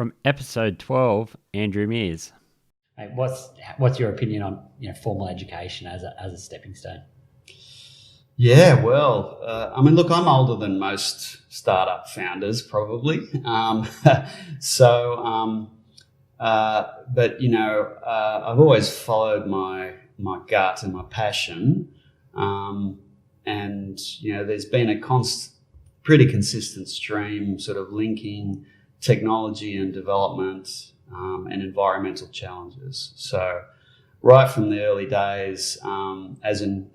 From episode 12, Andrew Mears. Mate, what's your opinion on formal education as a stepping stone? Yeah, well, look, I'm older than most startup founders, probably. But I've always followed my gut and my passion, and there's been a pretty consistent stream, sort of linking technology and development and environmental challenges. So, right from the early days, as an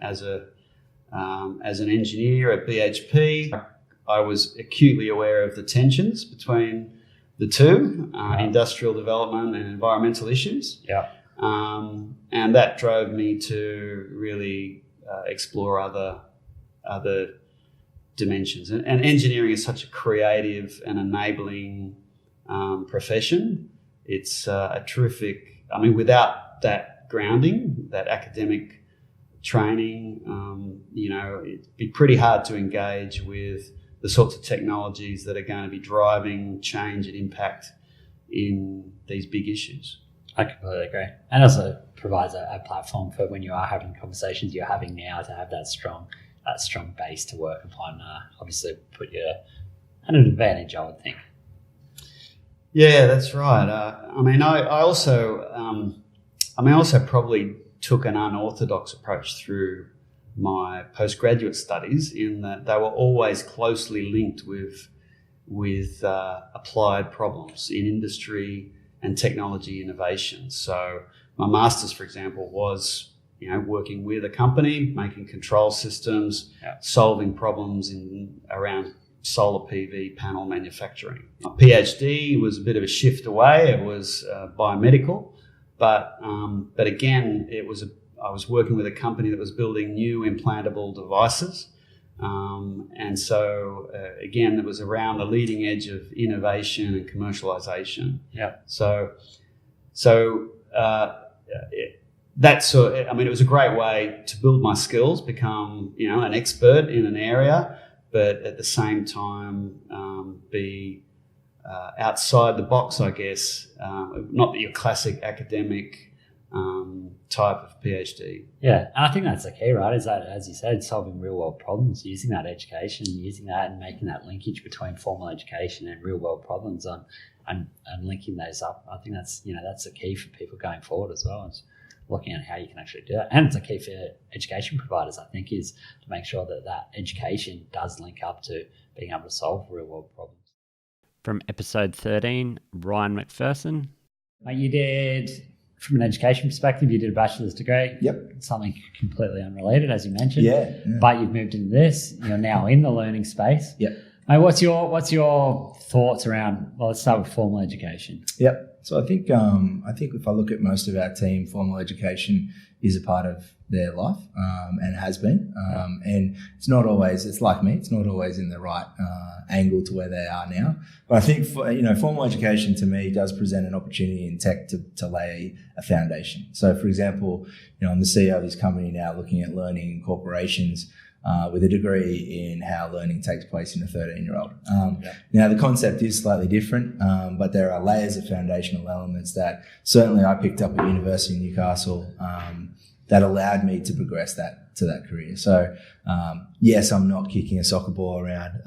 engineer at BHP, I was acutely aware of the tensions between the two, industrial development and environmental issues. Yeah. And that drove me to really explore other dimensions. And engineering is such a creative and enabling profession. It's a terrific, without that grounding, that academic training, it'd be pretty hard to engage with the sorts of technologies that are going to be driving change and impact in these big issues. I completely agree. And also provides a platform for when you are having conversations you're having now to have that strong base to work upon. Obviously put you at an advantage, I would think. Yeah, that's right. I also probably took an unorthodox approach through my postgraduate studies, in that they were always closely linked with applied problems in industry and technology innovation. So my master's, for example, was working with a company, making control systems, solving problems around solar PV panel manufacturing. My PhD was a bit of a shift away. It was biomedical, but again, I was working with a company that was building new implantable devices, and so again, it was around the leading edge of innovation and commercialization. Yeah. It was a great way to build my skills, become an expert in an area, but at the same time be outside the box, I guess. Not your classic academic type of PhD. Yeah, and I think that's the key, right? Is that, as you said, solving real world problems, using that education, using that and making that linkage between formal education and real world problems and linking those up. I think that's the key for people going forward as well. It's looking at how you can actually do that. And it's a key for education providers, I think, is to make sure that education does link up to being able to solve real world problems. From episode 13, Ryan McPherson. Mate, you did, from an education perspective, you did a bachelor's degree. Yep. Something completely unrelated, as you mentioned. Yeah. But you've moved into this. You're now in the learning space. Yep. Mate, what's your thoughts around? Well, let's start with formal education. Yep. So I think if I look at most of our team, formal education is a part of their life, and has been. And it's not always in the right angle to where they are now. But I think formal education to me does present an opportunity in tech to lay a foundation. So, for example, I'm the CEO of this company now, looking at learning in corporations. With a degree in how learning takes place in a 13-year-old. Now, the concept is slightly different, but there are layers of foundational elements that certainly I picked up at University of Newcastle that allowed me to progress to that career. So, yes, I'm not kicking a soccer ball around,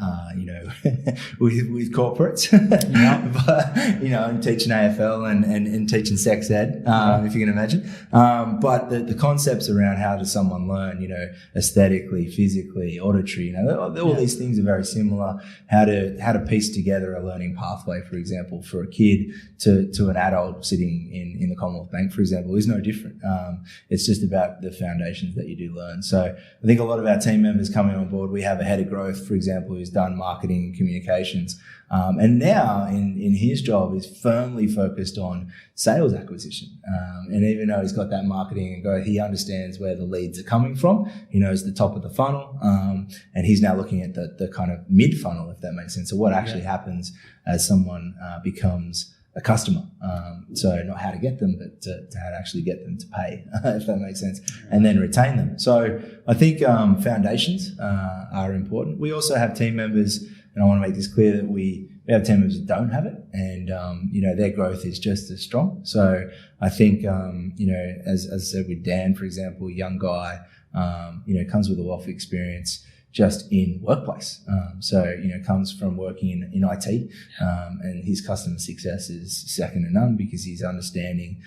with corporates, but, I'm teaching AFL and teaching sex ed, if you can imagine. But the concepts around how does someone learn, aesthetically, physically, auditory, all these things are very similar. How to piece together a learning pathway, for example, for a kid to an adult sitting in the Commonwealth Bank, for example, is no different. It's just about the foundations that you do learn. So I think a lot of our team members coming on board, we have a head of growth, for example, who's done marketing and communications. And now in his job is firmly focused on sales acquisition. And even though he's got that marketing and growth, he understands where the leads are coming from. He knows the top of the funnel. And he's now looking at the kind of mid funnel, if that makes sense. So what actually happens as someone becomes a customer. So not how to get them, but to how to actually get them to pay, if that makes sense, and then retain them. So I think foundations are important. We also have team members, and I want to make this clear that we we have team members that don't have it, and their growth is just as strong. So I think as I said with Dan, for example, a young guy, comes with a wealth of experience just in workplace. Comes from working in IT, and his customer success is second to none because he's understanding,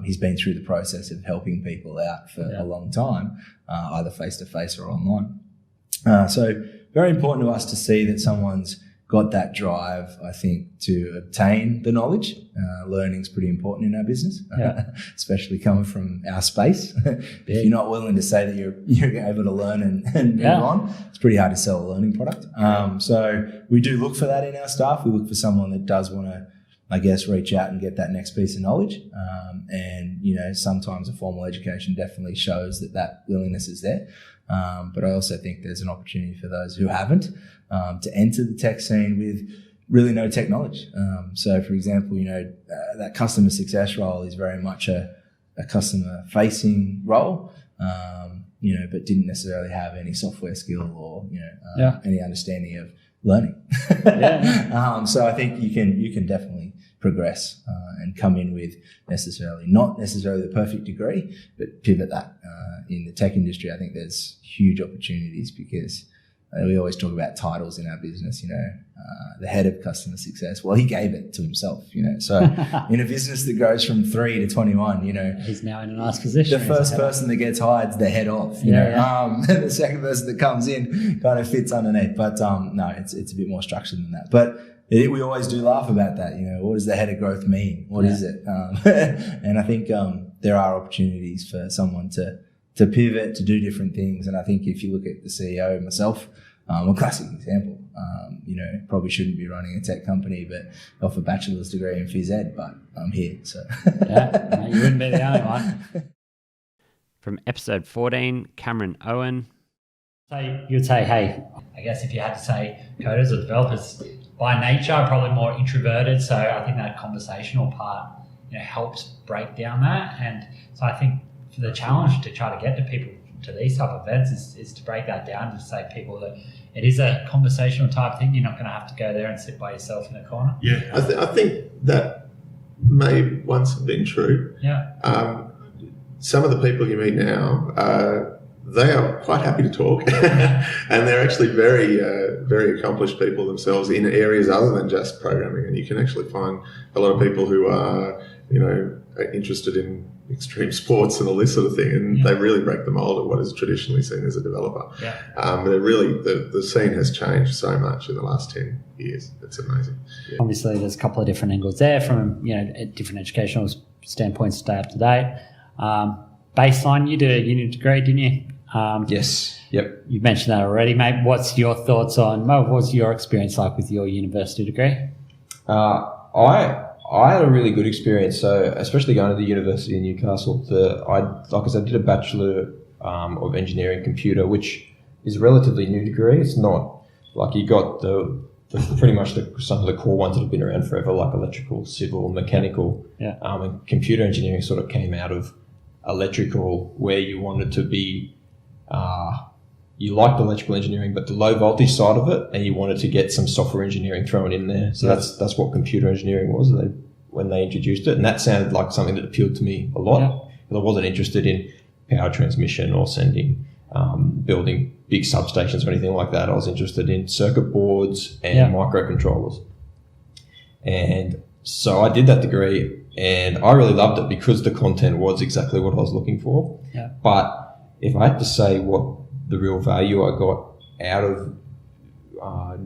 he's been through the process of helping people out for a long time, either face-to-face or online. So very important to us to see that someone's got that drive, I think, to obtain the knowledge. Learning is pretty important in our business, especially coming from our space. If you're not willing to say that you're able to learn and move on, it's pretty hard to sell a learning product. So we do look for that in our staff. We look for someone that does want to, I guess, reach out and get that next piece of knowledge. Sometimes a formal education definitely shows that willingness is there. But I also think there's an opportunity for those who haven't to enter the tech scene with really no tech knowledge. So, for example, that customer success role is very much a customer-facing role, but didn't necessarily have any software skill or any understanding of learning. So I think you can definitely progress and come in with not necessarily the perfect degree, but pivot that. In the tech industry, I think there's huge opportunities because we always talk about titles in our business, the head of customer success. Well, he gave it to himself, So in a business that goes from 3 to 21, he's now in a nice position. The first person that gets hired is the head of, the second person that comes in kind of fits underneath. But no, it's a bit more structured than that. But we always do laugh about that. What does the head of growth mean? What is it? And I think there are opportunities for someone to pivot, to do different things. And I think if you look at the CEO, myself, a classic example, probably shouldn't be running a tech company, but off a bachelor's degree in phys ed, but I'm here. So no, you wouldn't be the only one. From episode 14, Cameron Owen. So you'd say, hey, I guess if you had to say coders or developers by nature are probably more introverted. So I think that conversational part, helps break down that. And so I think the challenge to try to get to people to these type of events is to break that down, to say people that it is a conversational type thing. You're not going to have to go there and sit by yourself in a corner. Yeah, I think that may once have been true. Yeah. Some of the people you meet now, they are quite happy to talk, and they're actually very, very accomplished people themselves in areas other than just programming. And you can actually find a lot of people who are, interested in extreme sports and all this sort of thing, and they really break the mold of what is traditionally seen as a developer. But it really, the scene has changed so much in the last 10 years. It's amazing. Obviously, there's a couple of different angles there from different educational standpoints to stay up to date. Baseline, you did a uni degree, didn't you? Yes. Yep. You've mentioned that already, mate. What's your thoughts on? What's your experience like with your university degree? I had a really good experience. So, especially going to the university in Newcastle, like I said, I did a Bachelor of Engineering Computer, which is a relatively new degree. It's not like you got the pretty much some of the core ones that have been around forever, like electrical, civil, mechanical, and computer engineering sort of came out of electrical, where you wanted to be. You liked electrical engineering, but the low voltage side of it, and you wanted to get some software engineering thrown in there. So that's what computer engineering was when they introduced it, and that sounded like something that appealed to me a lot. Because I wasn't interested in power transmission or building big substations or anything like that. I was interested in circuit boards and microcontrollers, and so I did that degree, and I really loved it because the content was exactly what I was looking for. But if I had to say what the real value I got out of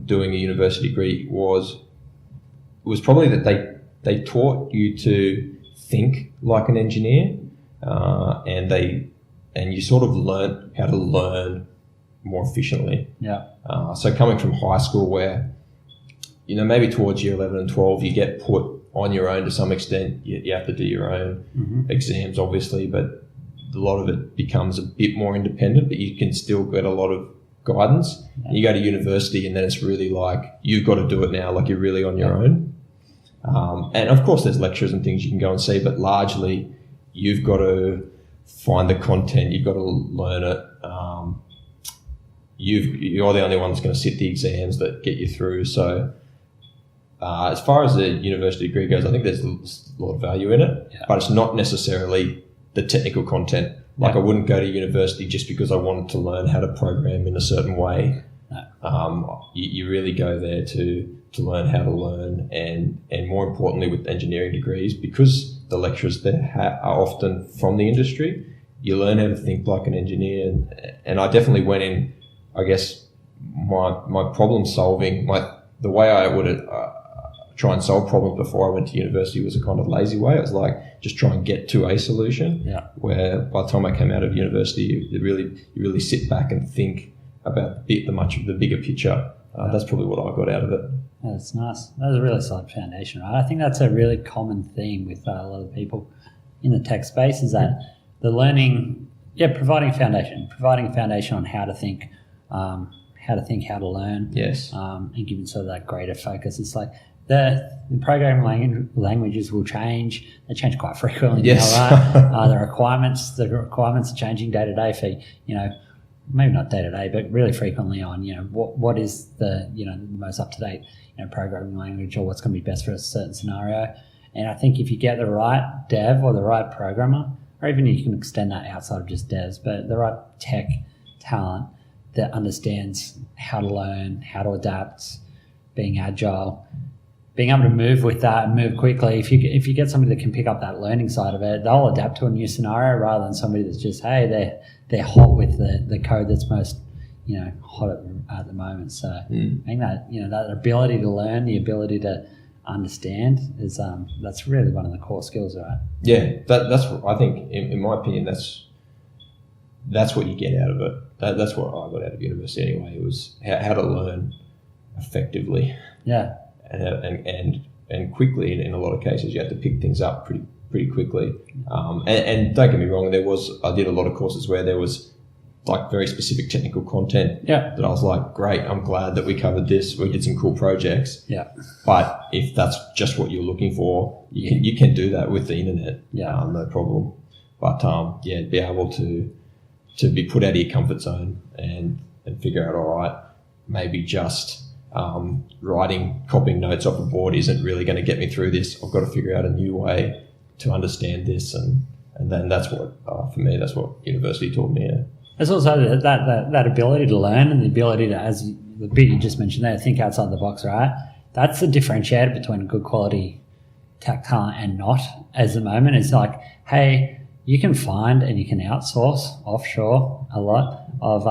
doing a university degree was probably that they taught you to think like an engineer, and you sort of learnt how to learn more efficiently. So coming from high school, where maybe towards year 11 and 12 you get put on your own to some extent. You have to do your own exams, obviously, but a lot of it becomes a bit more independent, but you can still get a lot of guidance. And you go to university, and then it's really like you've got to do it now, like you're really on your own. And of course there's lectures and things you can go and see, but largely you've got to find the content, you've got to learn it. You're the only one that's going to sit the exams that get you through. So as far as the university degree goes, I think there's a lot of value in it, but it's not necessarily the technical content. Like I wouldn't go to university just because I wanted to learn how to program in a certain way. No. You really go there to learn how to learn, and more importantly with engineering degrees, because the lecturers there are often from the industry, you learn how to think like an engineer. And I definitely went in, I guess, my problem solving, the way I would try and solve problems before I went to university was a kind of lazy way. It was like just try and get to a solution. Yeah. Where by the time I came out of university, you really sit back and think about the bigger picture. That's probably what I got out of it. Yeah, that's nice. That's a really solid foundation, right? I think that's a really common theme with a lot of people in the tech space is that the learning, providing a foundation on how to think, how to learn. Yes. And giving sort of that greater focus. It's like the programming languages will change. They change quite frequently. Yes. Now, right? The requirements are changing day to day for, maybe not day to day, but really frequently on, what is the most up to date, programming language, or what's going to be best for a certain scenario. And I think if you get the right dev or the right programmer, or even you can extend that outside of just devs, but the right tech talent that understands how to learn, how to adapt, being agile, being able to move with that and move quickly. If you get somebody that can pick up that learning side of it, they'll adapt to a new scenario rather than somebody that's just, hey, they're hot with the code that's most hot at the moment. So I think that that ability to learn, the ability to understand is that's really one of the core skills, right? Yeah, that's what I think. In my opinion, that's what you get out of it. That's what I got out of university anyway. It was how to learn effectively. Yeah, and quickly. In a lot of cases, you have to pick things up pretty quickly. And don't get me wrong, I did a lot of courses where there was like very specific technical content that I was like, great, I'm glad that we covered this. We did some cool projects. Yeah. But if that's just what you're looking for, you can do that with the internet. Yeah. No problem. But be able to be put out of your comfort zone and figure out, all right, maybe just copying notes off a board isn't really going to get me through this. I've got to figure out a new way to understand this, and then that's what for me, that's what university taught me. Yeah. There's also that ability to learn and the ability to, as the bit you just mentioned there, think outside the box, right? That's the differentiator between good quality tech talent and not. As the moment, it's like, hey, you can find and you can outsource offshore a lot of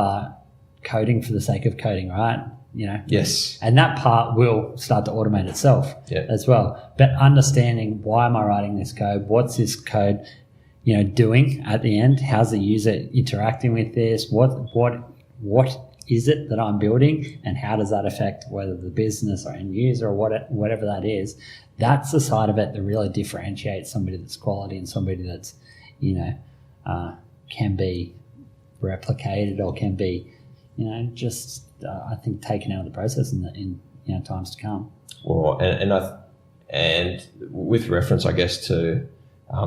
coding for the sake of coding, right? Yes. And that part will start to automate itself as well. But understanding, why am I writing this code? What's this code doing at the end? How's the user interacting with this? What is it that I'm building, and how does that affect whether the business or end user or whatever that is? That's the side of it that really differentiates somebody that's quality and somebody that's can be replicated or can be I think taken out of the process in times to come. Well, and with reference, I guess, to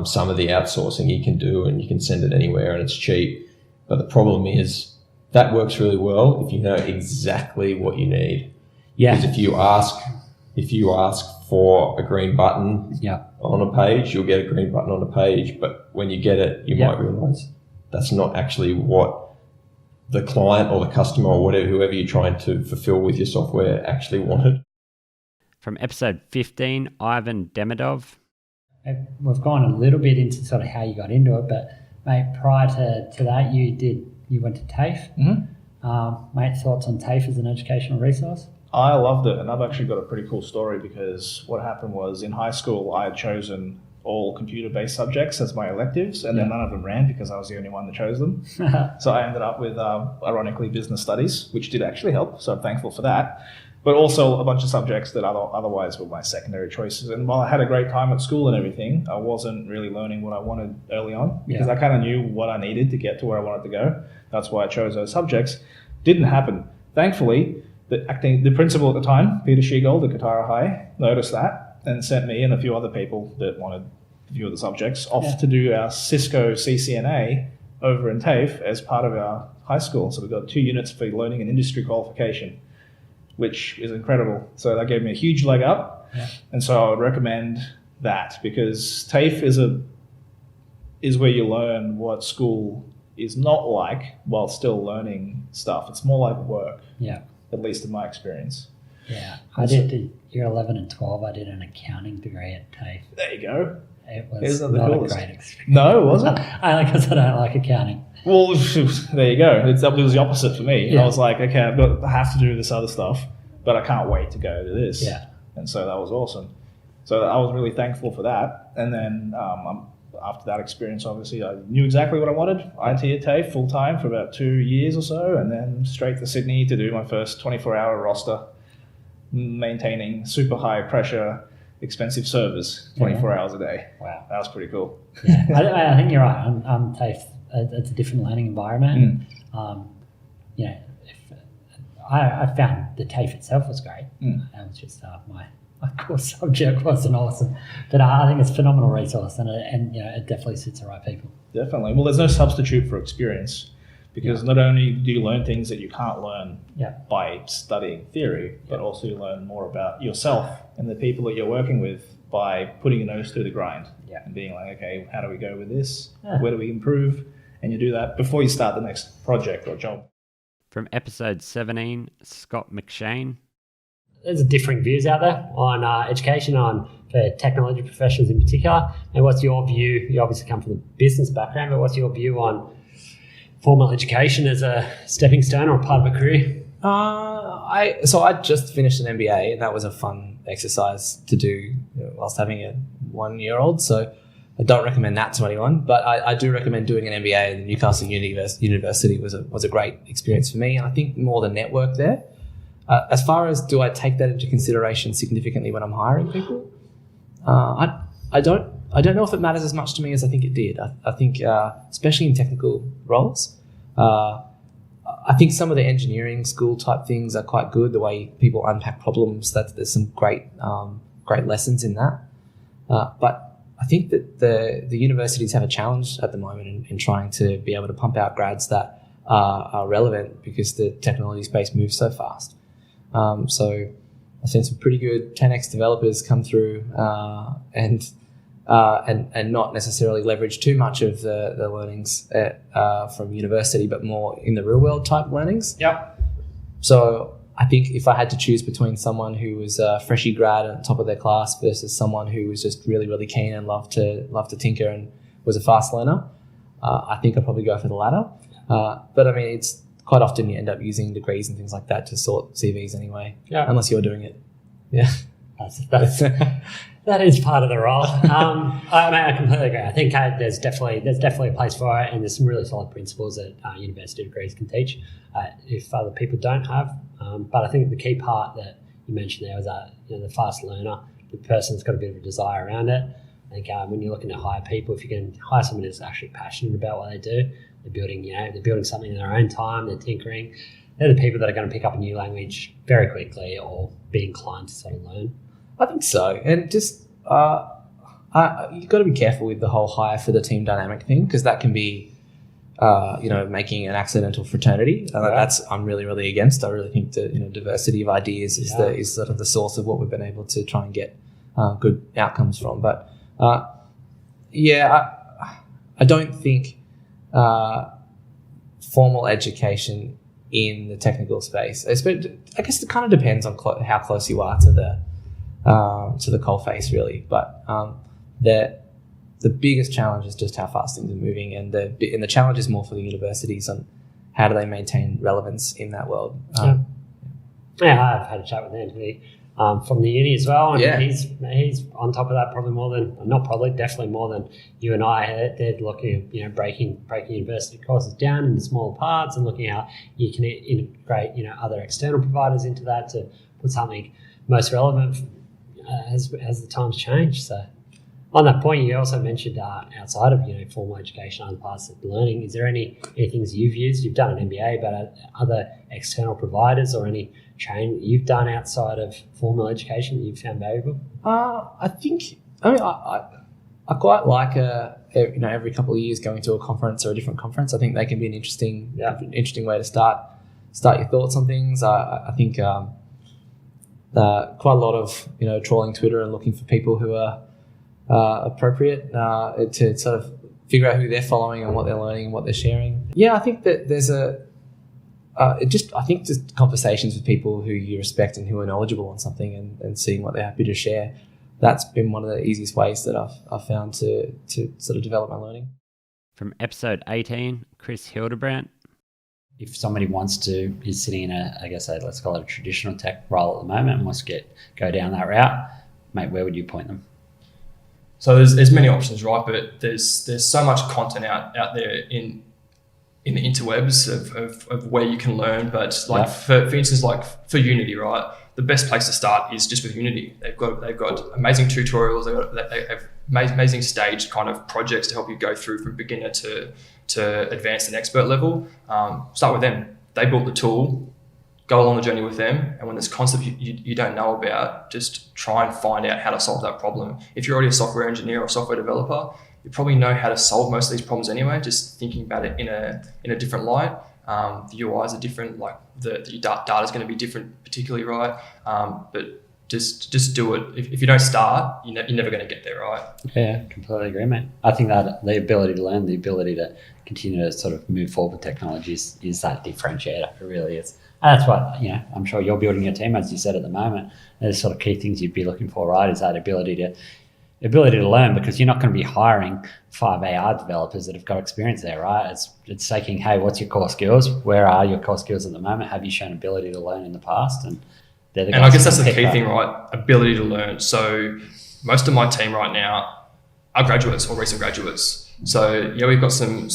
some of the outsourcing you can do, and you can send it anywhere and it's cheap. But the problem is that works really well if you know exactly what you need. Yeah. Because if you ask for a green button on a page, you'll get a green button on a page. But when you get it, you might realize that's not actually what the client or the customer or whoever you're trying to fulfill with your software actually wanted. From episode 15, Ivan Demidov. We've gone a little bit into sort of how you got into it, but mate, prior to that, you went to TAFE. Mm-hmm. Mate, thoughts on TAFE as an educational resource? I loved it, and I've actually got a pretty cool story, because what happened was in high school I had chosen all computer-based subjects as my electives, and then none of them ran because I was the only one that chose them. So I ended up with, ironically, business studies, which did actually help, so I'm thankful for that. But also a bunch of subjects that otherwise were my secondary choices. And while I had a great time at school and everything, I wasn't really learning what I wanted early on, because I kind of knew what I needed to get to where I wanted to go. That's why I chose those subjects. Didn't happen. Thankfully, the principal at the time, Peter Shegold at Katara High, noticed that and sent me and a few other people that wanted a few of the subjects off to do our Cisco CCNA over in TAFE as part of our high school. So we've got 2 units for learning and industry qualification, which is incredible. So that gave me a huge leg up. And so I would recommend that, because TAFE is where you learn what school is not like while still learning stuff. It's more like work, at least in my experience. Yeah, I did year 11 and 12. I did an accounting degree at TAFE. There you go. It was not a great experience. No, was it? I don't like accounting. Well, there you go. It was the opposite for me. Yeah. I was like, okay, I have to do this other stuff, but I can't wait to go to this. Yeah. And so that was awesome. So I was really thankful for that. And then after that experience, obviously, I knew exactly what I wanted. IT at TAFE full-time for about 2 years or so, and then straight to Sydney to do my first 24-hour roster, maintaining super high-pressure, expensive servers 24 hours a day. Wow. That was pretty cool. Yeah, I think you're right. TAFE, it's a different learning environment. I found the TAFE itself was great. It was just my core subject wasn't awesome, but I think it's a phenomenal resource, and it definitely suits the right people. Definitely. Well, there's no substitute for experience, because not only do you learn things that you can't learn by studying theory, but also you learn more about yourself and the people that you're working with by putting your nose through the grind and being like, okay, how do we go with this? Where do we improve? And you do that before you start the next project or job. From episode 17, Scott McShane. There's differing views out there on education, for technology professionals in particular. And what's your view? You obviously come from the business background, but what's your view on formal education as a stepping stone or a part of a career? So I just finished an MBA, and that was a fun exercise to do whilst having a 1-year-old. So I don't recommend that to anyone, but I do recommend doing an MBA at the Newcastle University. Was a great experience for me, and I think more the network there. As far as do I take that into consideration significantly when I'm hiring people, I don't know if it matters as much to me as I think it did. I think especially in technical roles, I think some of the engineering school type things are quite good. The way people unpack problems, there's some great lessons in that. But I think that the universities have a challenge at the moment in trying to be able to pump out grads that are relevant, because the technology space moves so fast. So I've seen some pretty good 10x developers come through and not necessarily leverage too much of the learnings from university, but more in the real world type learnings. Yep. So I think if I had to choose between someone who was a freshie grad at the top of their class versus someone who was just really, really keen and loved to tinker and was a fast learner, I think I'd probably go for the latter. But I mean, it's quite often you end up using degrees and things like that to sort CVs anyway, unless you're doing it. Yeah. That is part of the role. I completely agree. I think there's definitely a place for it, and there's some really solid principles that university degrees can teach if other people don't have. But I think the key part that you mentioned there was the fast learner, the person that's got a bit of a desire around it. I think when you're looking to hire people, if you can hire someone who's actually passionate about what they do, they're building something in their own time, they're tinkering. They're the people that are going to pick up a new language very quickly or be inclined to sort of learn. I think so. And just you've got to be careful with the whole hire for the team dynamic thing, because that can be, making an accidental fraternity. That's I'm really, really against. I really think that diversity of ideas is sort of the source of what we've been able to try and get good outcomes from. But I don't think formal education in the technical space, I guess it kind of depends on how close you are to the coalface, really. But the biggest challenge is just how fast things are moving, and the challenge is more for the universities on how do they maintain relevance in that world. I've had a chat with Anthony from the uni as well, and he's on top of that definitely more than you and I. They're looking at breaking university courses down into smaller parts and looking how you can integrate other external providers into that to put something most relevant as the times change. So on that point, you also mentioned outside of formal education, other parts of learning. Is there any things you've used? You've done an MBA, but other external providers or any training that you've done outside of formal education that you've found valuable? I quite like every couple of years going to a conference or a different conference. I think they can be an interesting way to start your thoughts on things. I think quite a lot of trawling Twitter and looking for people who are appropriate to sort of figure out who they're following and what they're learning and what they're sharing. Yeah, I think that there's just conversations with people who you respect and who are knowledgeable on something and seeing what they're happy to share. That's been one of the easiest ways that I've found to sort of develop my learning. From episode 18, Chris Hildebrandt. If somebody is sitting in let's call it a traditional tech role at the moment and wants to go down that route, mate, where would you point them? So there's many options, right? But there's so much content out there in the interwebs of where you can learn. But for instance, like for Unity, right? The best place to start is just with Unity. They've got amazing tutorials. They have amazing staged kind of projects to help you go through from beginner to advanced and expert level. Start with them. They built the tool. Go along the journey with them, and when there's concept you don't know about, just try and find out how to solve that problem. If you're already a software engineer or software developer, you probably know how to solve most of these problems anyway, just thinking about it in a different light. The UIs are different, like the data is going to be different particularly, right? But just do it. If you don't start, you're never going to get there, right? Yeah, completely agree, mate. I think that the ability to learn, the ability to continue to sort of move forward with technology is that differentiator. It really is. And that's what, I'm sure you're building your team, as you said at the moment. There's sort of key things you'd be looking for, right? Is that ability to learn, because you're not going to be hiring 5 AR developers that have got experience there, right? It's taking, hey, what's your core skills? Where are your core skills at the moment? Have you shown ability to learn in the past? And they're the guys. And I guess that's the key thing, right? Ability to learn. So most of my team right now are graduates or recent graduates. So we've got some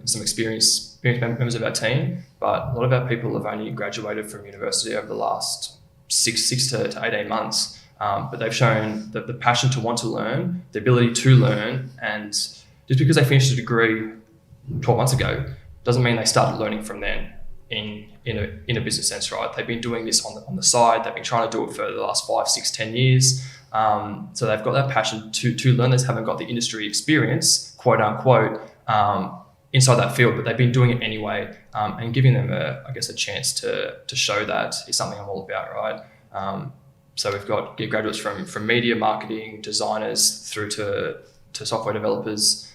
experienced members of our team, but a lot of our people have only graduated from university over the last six to 18 months. But they've shown the passion to want to learn, the ability to learn, and just because they finished a degree 12 months ago doesn't mean they started learning from then in a business sense, right? They've been doing this on the side. They've been trying to do it for the last 5, 6, 10 years. So they've got that passion to learn. They haven't got the industry experience, quote unquote, inside that field, but they've been doing it anyway, and giving them a chance to show that is something I'm all about, right? So we've got graduates from media, marketing, designers through to software developers.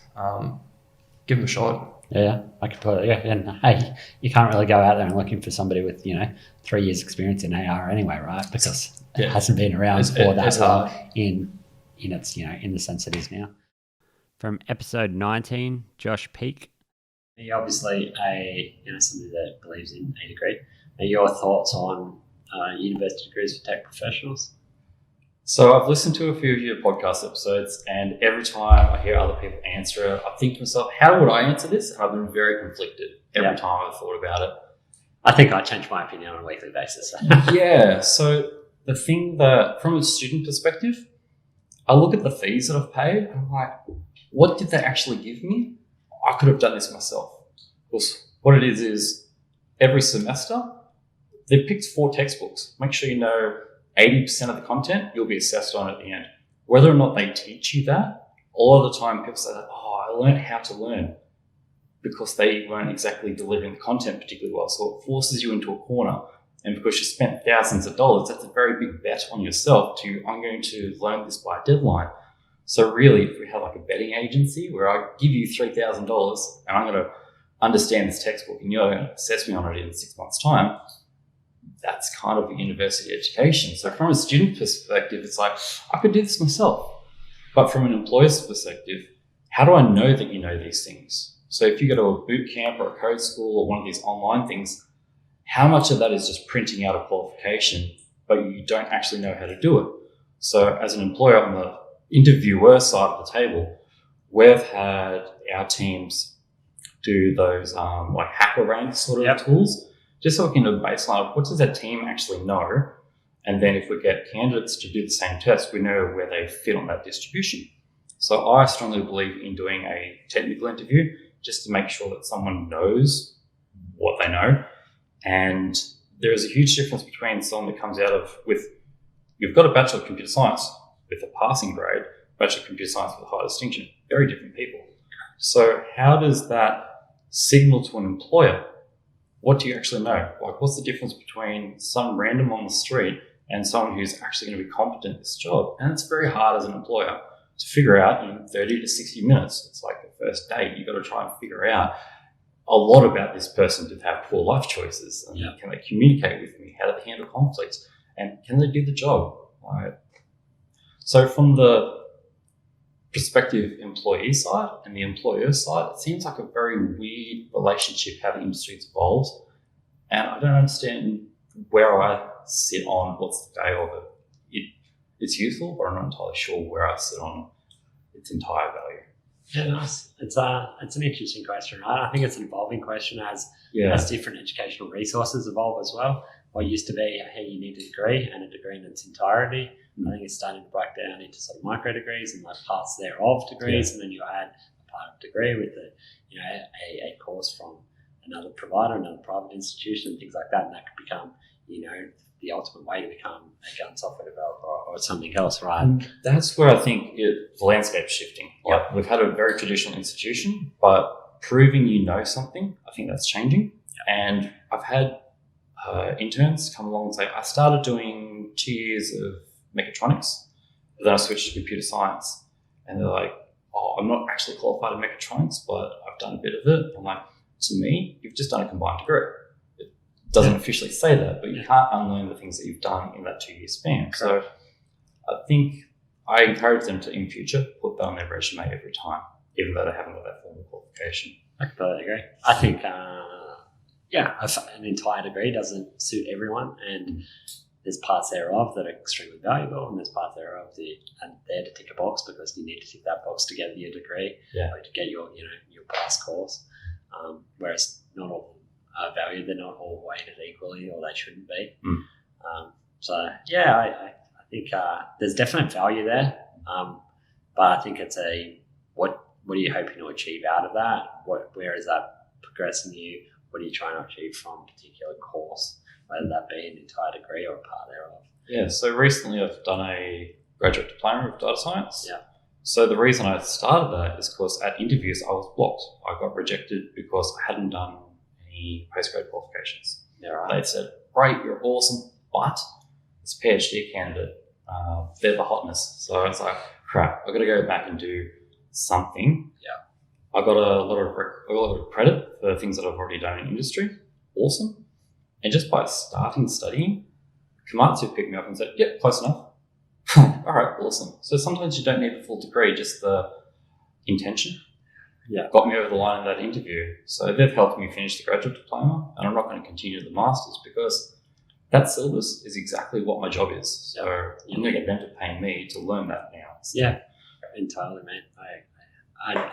Give them a shot. Yeah, I completely. Yeah, and hey, you can't really go out there and looking for somebody with 3 years experience in AR anyway, right? Because it hasn't been around for that long in its in the sense it is now. From episode 19, Josh Peake. You're obviously somebody that believes in a degree. Are your thoughts on university degrees for tech professionals? So I've listened to a few of your podcast episodes, and every time I hear other people answer it, I think to myself, how would I answer this? And I've been very conflicted every time I've thought about it. I think I change my opinion on a weekly basis. Yeah. So the thing that, from a student perspective, I look at the fees that I've paid, and I'm like, what did they actually give me? I could have done this myself. Because what it is every semester, they've picked 4 textbooks. Make sure you know 80% of the content you'll be assessed on at the end. Whether or not they teach you that, a lot of the time people say that, I learned how to learn, because they weren't exactly delivering the content particularly well. So it forces you into a corner. And because you spent thousands of dollars, that's a very big bet on yourself I'm going to learn this by a deadline. So really, if we have like a betting agency where I give you $3,000 and I'm going to understand this textbook and you're going to assess me on it in 6 months' time, that's kind of a university education. So from a student perspective, it's like, I could do this myself. But from an employer's perspective, how do I know that you know these things? So if you go to a boot camp or a code school or one of these online things, how much of that is just printing out a qualification, but you don't actually know how to do it? So as an employer on the interviewer side of the table, we've had our teams do those like hacker rank sort of tools, just so we can do a baseline of what does that team actually know. And then if we get candidates to do the same test, we know where they fit on that distribution. So I strongly believe in doing a technical interview just to make sure that someone knows what they know. And there is a huge difference between someone that comes out of you've got a Bachelor of Computer Science with a passing grade, Bachelor of Computer Science with a high distinction, very different people. So how does that signal to an employer? What do you actually know? Like, what's the difference between some random on the street and someone who's actually going to be competent at this job. And it's very hard as an employer to figure out in 30 to 60 minutes. It's like the first date. You've got to try and figure out a lot about this person. Do they have poor life choices? And can they communicate with me? How do they handle conflicts? And can they do the job? Right. So from the prospective employee side and the employer side, it seems like a very weird relationship how the industry's evolved. And I don't understand where I sit on what's the day of it. It's useful, but I'm not entirely sure where I sit on its entire value. Yeah, it's an interesting question, right? I think it's an evolving question as different educational resources evolve as well. What used to be, hey, you need a degree and a degree in its entirety. I think it's starting to break down into sort of micro degrees and like parts thereof degrees, and then you add a part of degree with a course from another provider, another private institution, and things like that, and that could become the ultimate way to become a gun software developer or something else, right? And that's where I think the landscape's shifting. Like we've had a very traditional institution, but proving you know something, I think that's changing. And I've had interns come along and say, I started doing 2 years of mechatronics, but then I switched to computer science. And they're like, oh, I'm not actually qualified in mechatronics, but I've done a bit of it. I'm like, to me, you've just done a combined degree. Doesn't officially say that, but you can't unlearn the things that you've done in that 2 year span. So I think I encourage them to, in future, put that on their resume every time, even though they haven't got that formal qualification. I completely agree. I think, an entire degree doesn't suit everyone, and there's parts thereof that are extremely valuable, and there's parts thereof that are there to tick a box because you need to tick that box to get your degree, or to get your pass course. Whereas not all are valued, they're not all weighted equally, or they shouldn't be. I think there's definite value there, but I think it's what are you hoping to achieve out of that? Where is that progressing you? What are you trying to achieve from a particular course, whether that be an entire degree or a part thereof? Yeah, so recently I've done a graduate diploma of data science. Yeah. So the reason I started that is because at interviews I was blocked. I got rejected because I hadn't done any postgrad qualifications. Yeah, right. They said, great, you're awesome, but this PhD candidate, they're the hotness. So it's like, crap, I've got to go back and do something. Yeah. I got a lot of credit for things that I've already done in industry. Awesome. And just by starting studying, Komatsu picked me up and said, yep, close enough. All right, awesome. So sometimes you don't need the full degree, just the intention. Yeah. Got me over the line in that interview. So they've helped me finish the graduate diploma, and I'm not going to continue the master's because that syllabus is exactly what my job is. So I'm going to get them to pay me to learn that now. So. Yeah, entirely, man.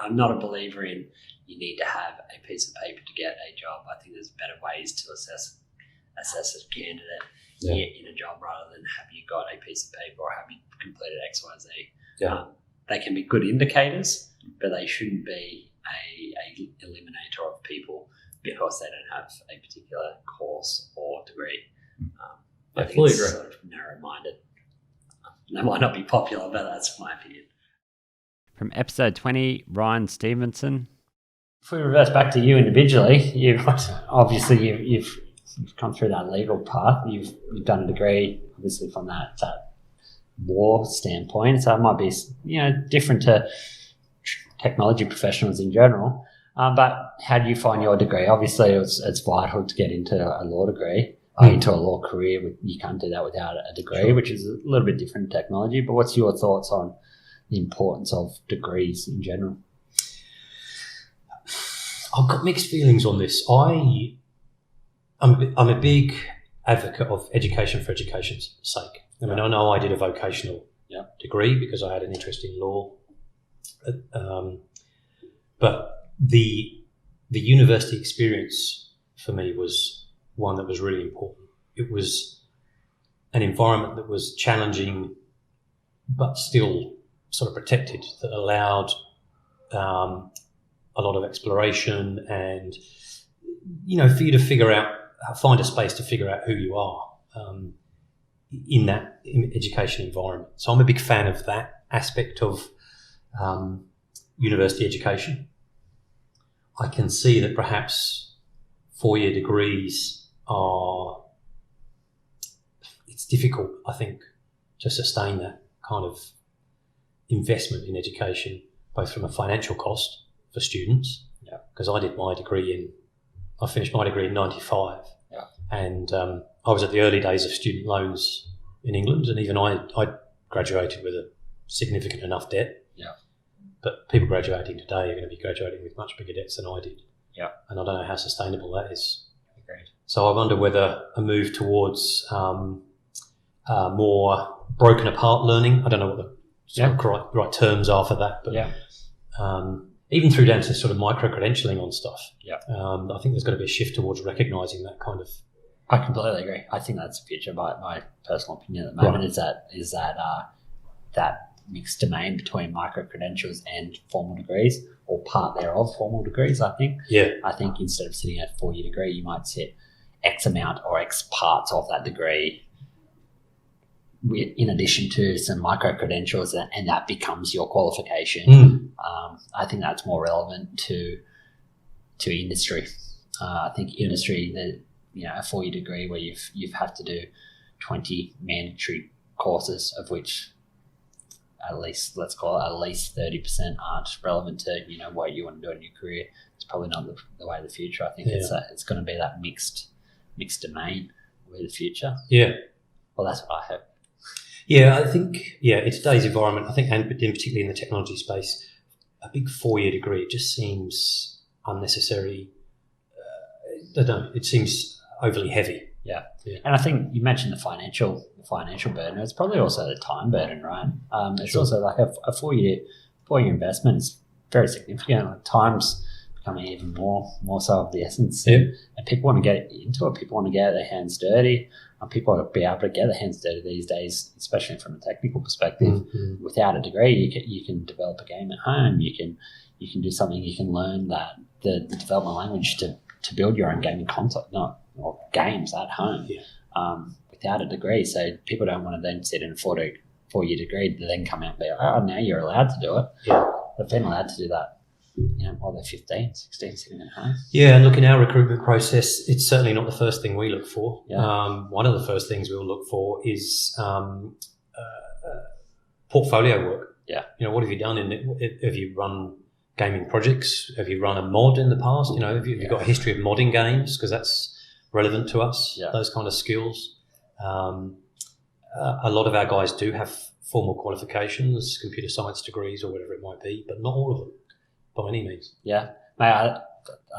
I'm not a believer in you need to have a piece of paper to get a job. I think there's better ways to assess a candidate in a job rather than have you got a piece of paper or have you completed X, Y, Z. Yeah. They can be good indicators, but they shouldn't be a eliminator of people because they don't have a particular course or degree. I think fully it's agree. sort of narrow-minded. That might not be popular, but that's my opinion. From episode 20, Ryan Stevenson. If we reverse back to you individually, you've come through that legal path. You've done a degree, obviously from that law standpoint. So it might be different to technology professionals in general. But how do you find your degree? Obviously, it's vital to get into a law degree, into a law career. You can't do that without a degree, which is a little bit different in technology. But what's your thoughts on the importance of degrees in general? I've got mixed feelings on this. I'm a big advocate of education for education's sake. I mean, I know I did a vocational degree because I had an interest in law, but the university experience for me was one that was really important. It was an environment that was challenging, but still sort of protected, that allowed a lot of exploration and, for you to find a space to figure out who you are in that education environment. So I'm a big fan of that aspect of university education. I can see that perhaps 4-year degrees it's difficult, I think, to sustain that kind of investment in education, both from a financial cost for students, because I finished my degree in 95, and I was at the early days of student loans in England, and even I graduated with a significant enough debt. But people graduating today are going to be graduating with much bigger debts than I did. And I don't know how sustainable that is. Agreed. So I wonder whether a move towards more broken apart learning, I don't know what the right terms are for that, but even through down to sort of micro-credentialing on stuff. I think there's got to be a shift towards recognising that kind of... I completely agree. I think that's the future. My personal opinion at the moment is that that mixed domain between micro-credentials and formal degrees, or part thereof formal degrees, I think. I think instead of sitting at a 4-year degree, you might sit X amount or X parts of that degree in addition to some micro-credentials, and that becomes your qualification. I think that's more relevant to industry. I think industry, a 4-year degree where you've had to do 20 mandatory courses, of which at least 30% aren't relevant to what you want to do in your career. It's probably not the way of the future. I think it's going to be that mixed domain with the future. Well, that's what I hope. I think in today's environment, I think, and particularly in the technology space, a big 4-year degree just seems unnecessary. I don't know, it seems overly heavy. And I think you mentioned the financial burden. It's probably also the time burden, right? It's also like a 4-year investment is very significant. Time's becoming even more so of the essence. And people want to get into it. People want to get their hands dirty. People want to be able to get their hands dirty these days, especially from a technical perspective. Without a degree, you can develop a game at home. You can do something. You can learn that the development language to build your own gaming content, or games at home, without a degree. So people don't want to then sit in a 4-year degree to then come out and be like, oh, now you're allowed to do it. They've been allowed to do that, while they're 15, 16, sitting at home. And look, in our recruitment process, it's certainly not the first thing we look for. One of the first things we'll look for is portfolio work. What have you done have you run gaming projects? Have you run a mod in the past? Have you got a history of modding games? Because that's relevant to us, those kind of skills. A lot of our guys do have formal qualifications, computer science degrees or whatever it might be, but not all of them by any means. Mate, I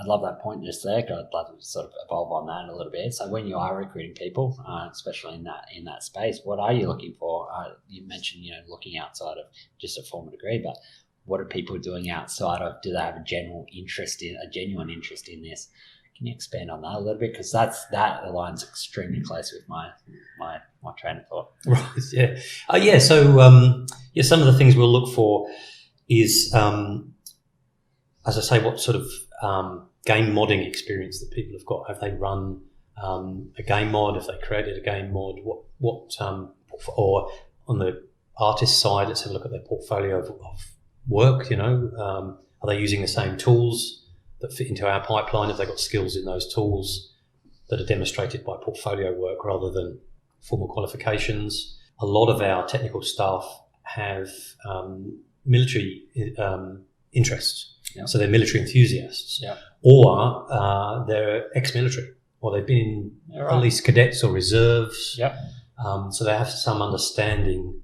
love that point just there. I'd love to sort of evolve on that a little bit. So when you are recruiting people, especially in that space, what are you looking for? You mentioned, looking outside of just a formal degree, but what are people doing outside of? Do they have a genuine interest in this? Can you expand on that a little bit? Because that aligns extremely close with my train of thought. Right. So some of the things we'll look for is, as I say, what sort of game modding experience that people have got. Have they run a game mod? Have they created a game mod? What or on the artist side, let's have a look at their portfolio of work. Are they using the same tools that fit into our pipeline? Have they got skills in those tools that are demonstrated by portfolio work rather than formal qualifications? A lot of our technical staff have military interests. So they're military enthusiasts, or they're ex-military, or they've been in at least cadets or reserves. So they have some understanding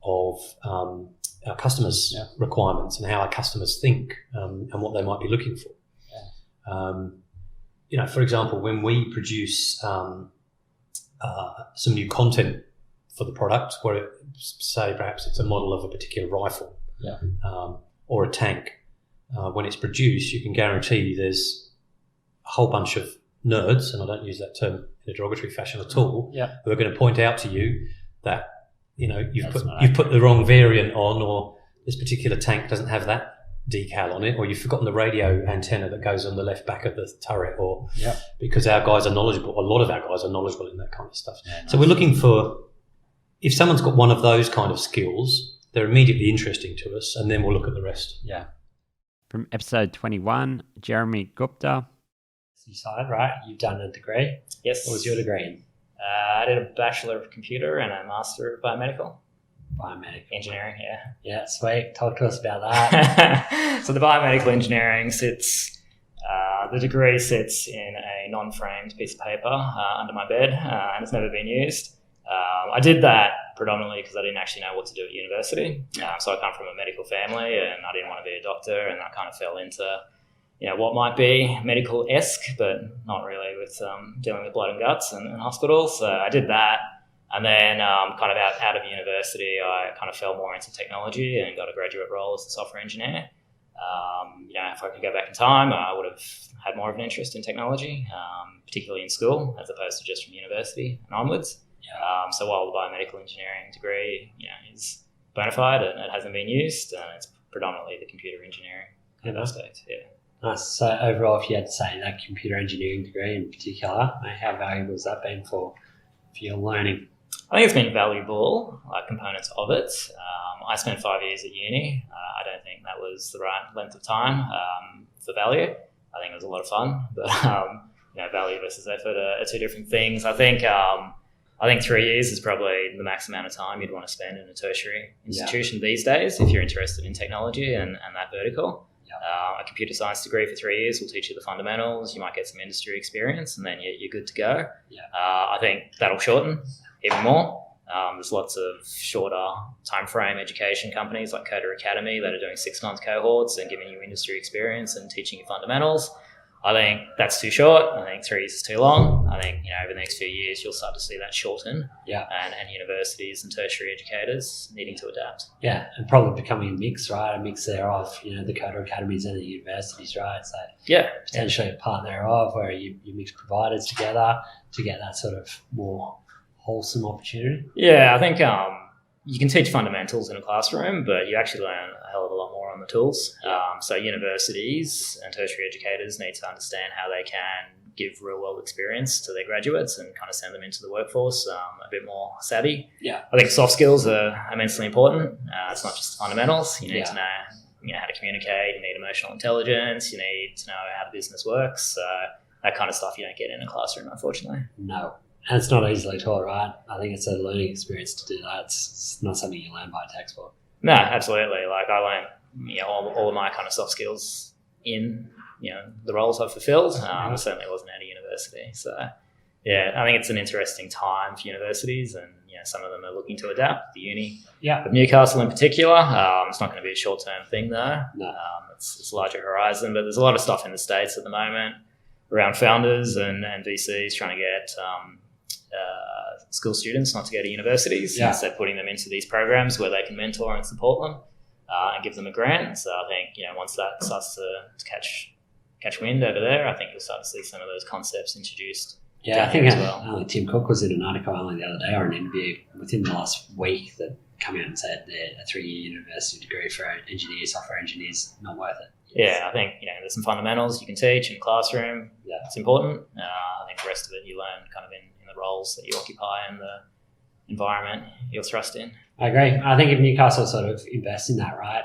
of our customers' requirements and how our customers think and what they might be looking for. For example, when we produce some new content for the product, where say perhaps it's a model of a particular rifle or a tank, when it's produced, you can guarantee there's a whole bunch of nerds, and I don't use that term in a derogatory fashion at all, who are going to point out to you that you've put the wrong variant on, or this particular tank doesn't have that decal on it, or you've forgotten the radio antenna that goes on the left back of the turret, or because our guys are knowledgeable. A lot of our guys are knowledgeable in that kind of stuff. So we're looking for, if someone's got one of those kind of skills, they're immediately interesting to us, and then we'll look at the rest. From episode 21, Jeremy Gupta. You started, right? You've done a degree. Yes. What was your degree in? I did a Bachelor of Computer and a Master of Biomedical. Biomedical Engineering, yeah. Yeah, sweet. Talk to us about that. So the biomedical engineering sits, the degree sits in a non-framed piece of paper under my bed, and it's never been used. I did that predominantly because I didn't actually know what to do at university. So I come from a medical family, and I didn't want to be a doctor, and I kind of fell into, what might be medical-esque, but not really with dealing with blood and guts and hospitals. So I did that. And then kind of out of university, I kind of fell more into technology and got a graduate role as a software engineer. If I could go back in time, I would have had more of an interest in technology, particularly in school, as opposed to just from university and onwards. So while the biomedical engineering degree, is bona fide and it hasn't been used, it's predominantly the computer engineering kind of aspect. Yeah. Nice. So overall, if you had to say that computer engineering degree in particular, how valuable has that been for your learning? I think it's been valuable, components of it. I spent 5 years at uni. I don't think that was the right length of time for value. I think it was a lot of fun, but value versus effort are two different things. I think 3 years is probably the max amount of time you'd want to spend in a tertiary institution these days if you're interested in technology and that vertical. A computer science degree for 3 years will teach you the fundamentals. You might get some industry experience, and then you're good to go. I think that'll shorten even more. There's lots of shorter time frame education companies like Coder Academy that are doing 6-month cohorts and giving you industry experience and teaching you fundamentals. I think that's too short. I think 3 years is too long. I think over the next few years you'll start to see that shorten. And universities and tertiary educators needing to adapt. Yeah, and probably becoming a mix, right? A mix thereof, the Coder Academies and the universities, right? So potentially a part thereof where you mix providers together to get that sort of more wholesome opportunity. Yeah, I think you can teach fundamentals in a classroom, but you actually learn a hell of a lot more on the tools. So universities and tertiary educators need to understand how they can give real-world experience to their graduates and kind of send them into the workforce a bit more savvy. I think soft skills are immensely important. It's not just the fundamentals. You need to know how to communicate. You need emotional intelligence. You need to know how the business works. So that kind of stuff you don't get in a classroom, unfortunately. No. And it's not easily taught, right? I think it's a learning experience to do that. It's not something you learn by textbook. No, absolutely. Like I learned, all of my kind of soft skills in, the roles I've fulfilled. Certainly wasn't at a university. So, I think it's an interesting time for universities, and some of them are looking to adapt. The uni, of Newcastle in particular, it's not going to be a short-term thing though. No. It's a larger horizon, but there's a lot of stuff in the States at the moment around founders and VCs trying to get school students not to go to universities. Instead, putting them into these programs where they can mentor and support them and give them a grant. So I think once that starts to catch wind over there, I think you'll start to see some of those concepts introduced. I think Tim Cook was in an article only the other day, or an interview within the last week, that come out and said that a 3-year university degree for software engineers, not worth it. I think there's some fundamentals you can teach in a classroom. It's important. I think the rest of it you learn kind of in the roles that you occupy and the environment you're thrust in. I agree. I think if Newcastle sort of invests in that, right,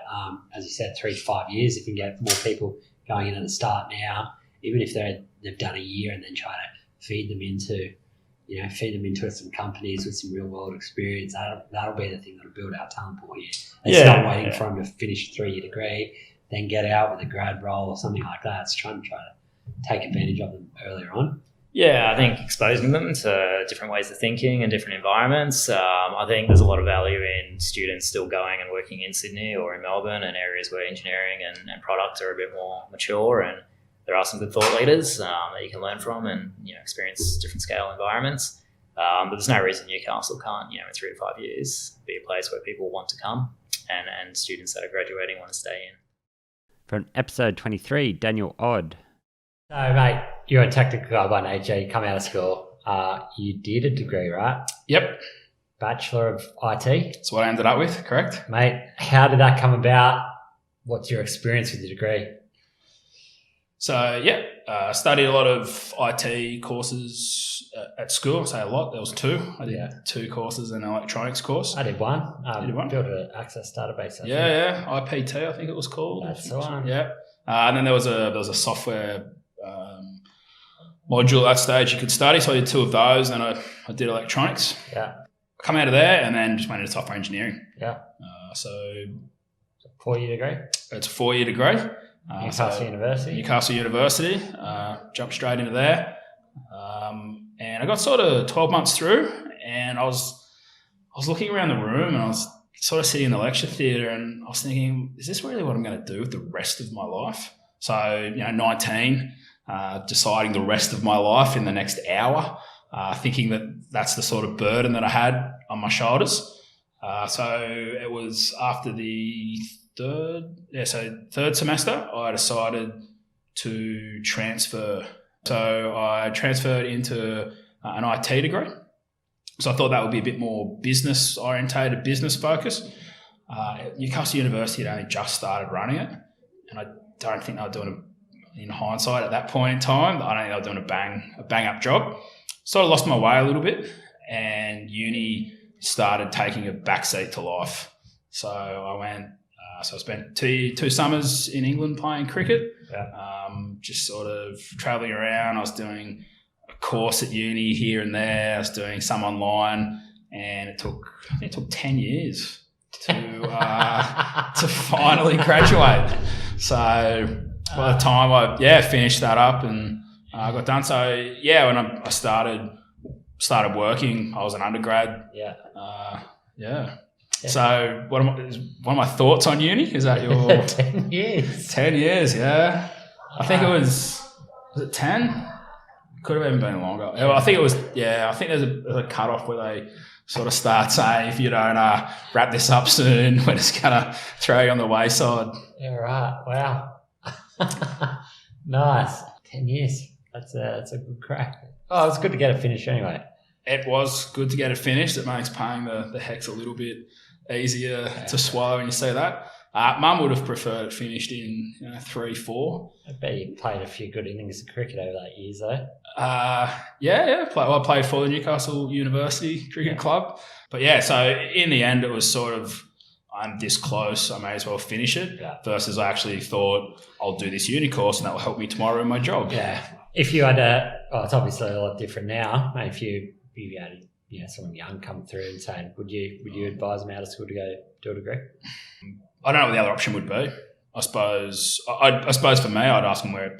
as you said, 3 to 5 years, if you can get more people going in at the start now, even if they've done a year, and then try to feed them into some companies with some real world experience, that'll be the thing that'll build our talent pool here. It's not waiting for them to finish a 3-year degree, then get out with a grad role or something like that. It's trying to take advantage of them earlier on. I think exposing them to different ways of thinking and different environments. I think there's a lot of value in students still going and working in Sydney or in Melbourne, and areas where engineering and product are a bit more mature, and there are some good thought leaders that you can learn from and experience different scale environments. But there's no reason Newcastle can't, in 3 to 5 years, be a place where people want to come and students that are graduating want to stay in. From episode 23, Daniel Odd. So, mate, you're a technical guy by nature. You come out of school. You did a degree, right? Yep. Bachelor of IT. That's what I ended up with, correct? Mate, how did that come about? What's your experience with the degree? So, I studied a lot of IT courses at school. I say a lot. There was 2. I did 2 courses in an electronics course. I did one. You did one? Built an access database. IPT, I think it was called. That's the one. Yeah. And then there was a software module at that stage you could study. So I did 2 of those, and I did electronics. Yeah. Come out of there and then just went into software engineering. Yeah. So 4-year degree. It's a 4-year degree. Newcastle University. Newcastle University. Jumped straight into there. And I got sort of 12 months through, and I was looking around the room, and I was sort of sitting in the lecture theatre, and I was thinking, is this really what I'm going to do with the rest of my life? So, 19, deciding the rest of my life in the next hour, thinking that that's the sort of burden that I had on my shoulders. So it was after the third semester, I decided to transfer. So I transferred into an IT degree. So I thought that would be a bit more business orientated, business focused. Newcastle University had only just started running it, and I don't think they were doing in hindsight at that point in time, I don't think they were doing a bang up job. Sort of lost my way a little bit, and uni started taking a backseat to life. So I went. So I spent two summers in England playing cricket. Yeah. Just sort of travelling around. I was doing a course at uni here and there. I was doing some online, and I think it took 10 years to finally graduate. So by the time I finished that up and I got done. So when I started working, I was an undergrad. Yeah. So one of my thoughts on uni? Is that your 10 years? 10 years, yeah. I think it was it 10? Could have even been longer. I think it was, I think there's a cutoff where they sort of start saying, if you don't wrap this up soon, we're just going to throw you on the wayside. Yeah, right. Wow. Nice. 10 years. That's a good crack. Oh, it's good to get it finished anyway. It was good to get it finished. It makes paying the hex a little bit easier to swallow when you say that. Mum would have preferred it finished in 3-4. I bet you played a few good innings of cricket over that years though. I played for the Newcastle University Cricket Club. But so in the end it was sort of, I'm this close, I may as well finish it, versus I actually thought I'll do this uni course and that will help me tomorrow in my job. Yeah. If you had it's obviously a lot different now. Maybe if you had someone young come through and saying, would you advise them out of school to go do a degree? I don't know what the other option would be. I suppose for me, I'd ask them where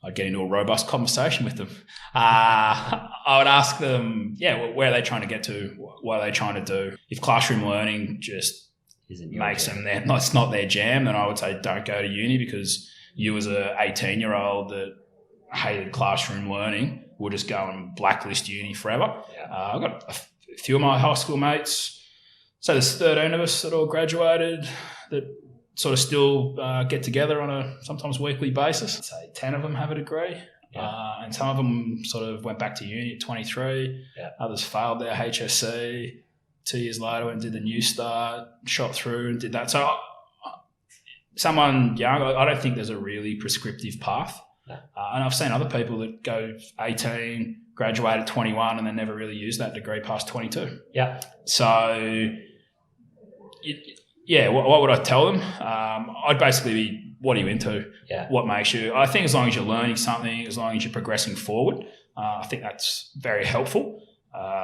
I'd get into a robust conversation with them. I would ask them, where are they trying to get to? What are they trying to do? If classroom learning just makes them it's not their jam, then I would say don't go to uni, because you as a 18-year-old that hated classroom learning will just go and blacklist uni forever. I've got a few of my high school mates. So there's 13 of us that all graduated that sort of still get together on a sometimes weekly basis. I'd say 10 of them have a degree. And some of them sort of went back to uni at 23. Others failed their HSC. 2 years later went and did the New Start, shot through and did that. So someone young, I don't think there's a really prescriptive path. And I've seen other people that go 18, graduate at 21 and then never really use that degree past 22. Yeah. So, what would I tell them? I'd basically be, what are you into? What makes you? I think as long as you're learning something, as long as you're progressing forward, I think that's very helpful.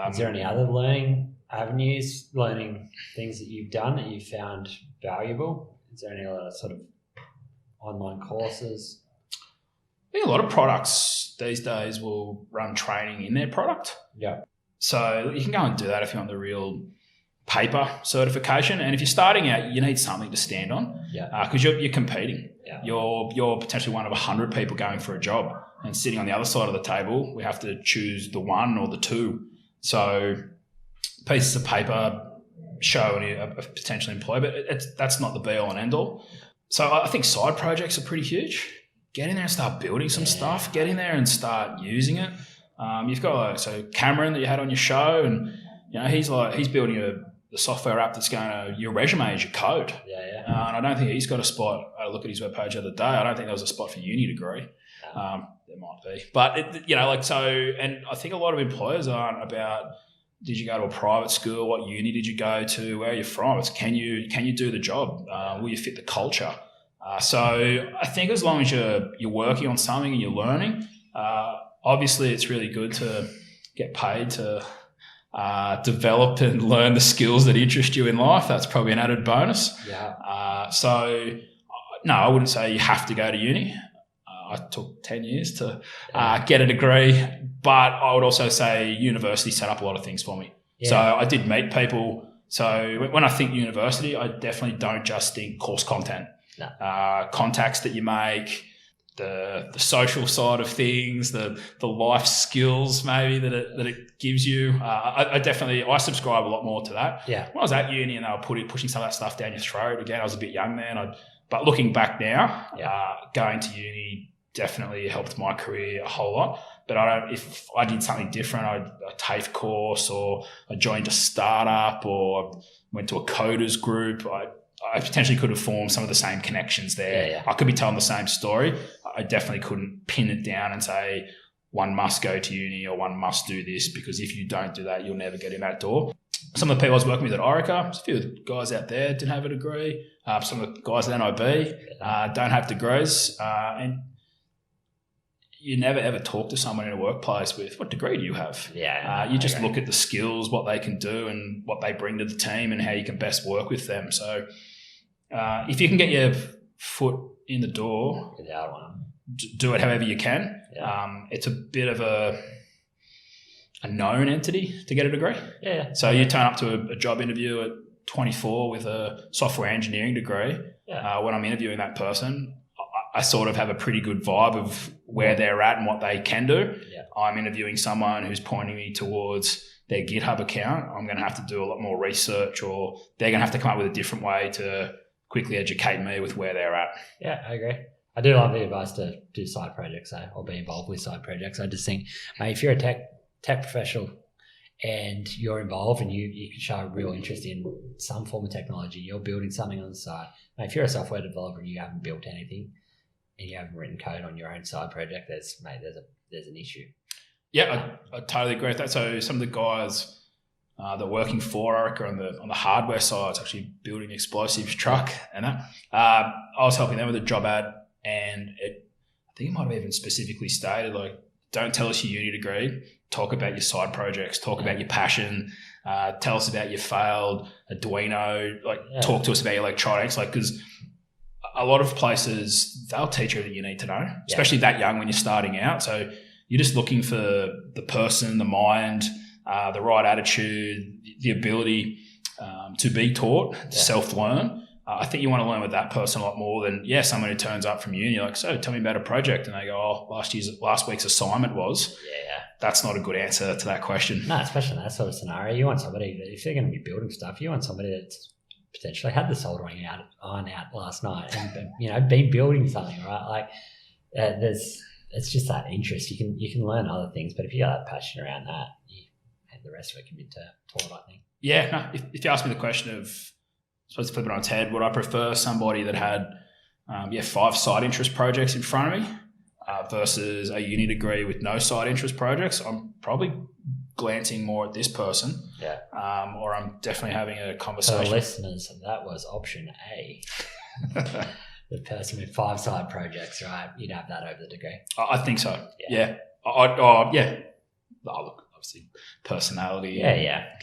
Is there any other learning avenues, learning things that you've done that you found valuable? Is there any other sort of online courses? I think a lot of products these days will run training in their product. Yeah. So you can go and do that if you want the real paper certification. And if you're starting out, you need something to stand on. Because you're competing. You're potentially one of 100 people going for a job, and sitting on the other side of the table, we have to choose the one or the two. So pieces of paper show a potential employer, but that's not the be all and end all. So I think side projects are pretty huge. Get in there and start building some stuff. Get in there and start using it. You've got Cameron that you had on your show, and he's building the software app that's going to your resume as your code. And I don't think he's got a spot. I looked at his webpage the other day. I don't think there was a spot for uni degree. There might be, but and I think a lot of employers aren't about, did you go to a private school? What uni did you go to? Where are you from? It's can you do the job? Will you fit the culture? So I think as long as you're working on something and you're learning, obviously it's really good to get paid to develop and learn the skills that interest you in life. That's probably an added bonus. Yeah. So no, I wouldn't say you have to go to uni. I took 10 years to get a degree, but I would also say university set up a lot of things for me. Yeah. So I did meet people. So when I think university, I definitely don't just think course content. No. Contacts that you make, the social side of things, the life skills maybe that it gives you. I subscribe a lot more to that. Yeah. When I was at uni and they were pushing some of that stuff down your throat, again, I was a bit young then. But looking back now, going to uni definitely helped my career a whole lot. But if I did something different, a TAFE course, or I joined a startup, or went to a coders group, I potentially could have formed some of the same connections there. Yeah. I could be telling the same story. I definitely couldn't pin it down and say one must go to uni or one must do this, because if you don't do that, you'll never get in that door. Some of the people I was working with at Orica, a few of the guys out there didn't have a degree. Some of the guys at NIB don't have degrees. And you never ever talk to someone in a workplace with, what degree do you have? You just look at the skills, what they can do and what they bring to the team and how you can best work with them. So if you can get your foot in the door, do it however you can. It's a bit of a known entity to get a degree. So you turn up to a job interview at 24 with a software engineering degree. When I'm interviewing that person, I sort of have a pretty good vibe of where they're at and what they can do. I'm interviewing someone who's pointing me towards their GitHub account. I'm going to have to do a lot more research, or they're going to have to come up with a different way to quickly educate me with where they're at. Yeah, I agree. I do love the advice to do side projects or be involved with side projects. I just think, mate, if you're a tech professional and you're involved and you can show a real interest in some form of technology, you're building something on the side. Mate, if you're a software developer and you haven't built anything and you haven't written code on your own side project, there's an issue. Yeah, I totally agree with that. So some of the guys that are working for Orica on the hardware side, it's actually building explosives truck and that. I was helping them with a job ad, and I think it might have even specifically stated, like, don't tell us your uni degree, talk about your side projects, talk about your passion, tell us about your failed Arduino, talk to us about your electronics, because a lot of places, they'll teach you everything you need to know, especially that young when you're starting out. So you're just looking for the person, the mind, the right attitude, the ability to be taught, to self-learn. I think you want to learn with that person a lot more than, someone who turns up from uni, like, so tell me about a project. And they go, last week's assignment was. That's not a good answer to that question. No, especially in that sort of scenario. You want somebody, if they're going to be building stuff, you want somebody that's potentially had the soldering iron out last night and been building something, right? It's just that interest. You can learn other things, but if you got that passion around that, the rest of it can be taught, I think. Yeah, no, if you ask me the question of, I suppose to flip it on its head, would I prefer somebody that had 5 side interest projects in front of me versus a uni degree with no side interest projects? I'm probably glancing more at this person. Or I'm definitely having a conversation. For the listeners, that was option A. The person with 5 side projects, right? You'd have that over the degree. I think so. Yeah. Look, obviously personality.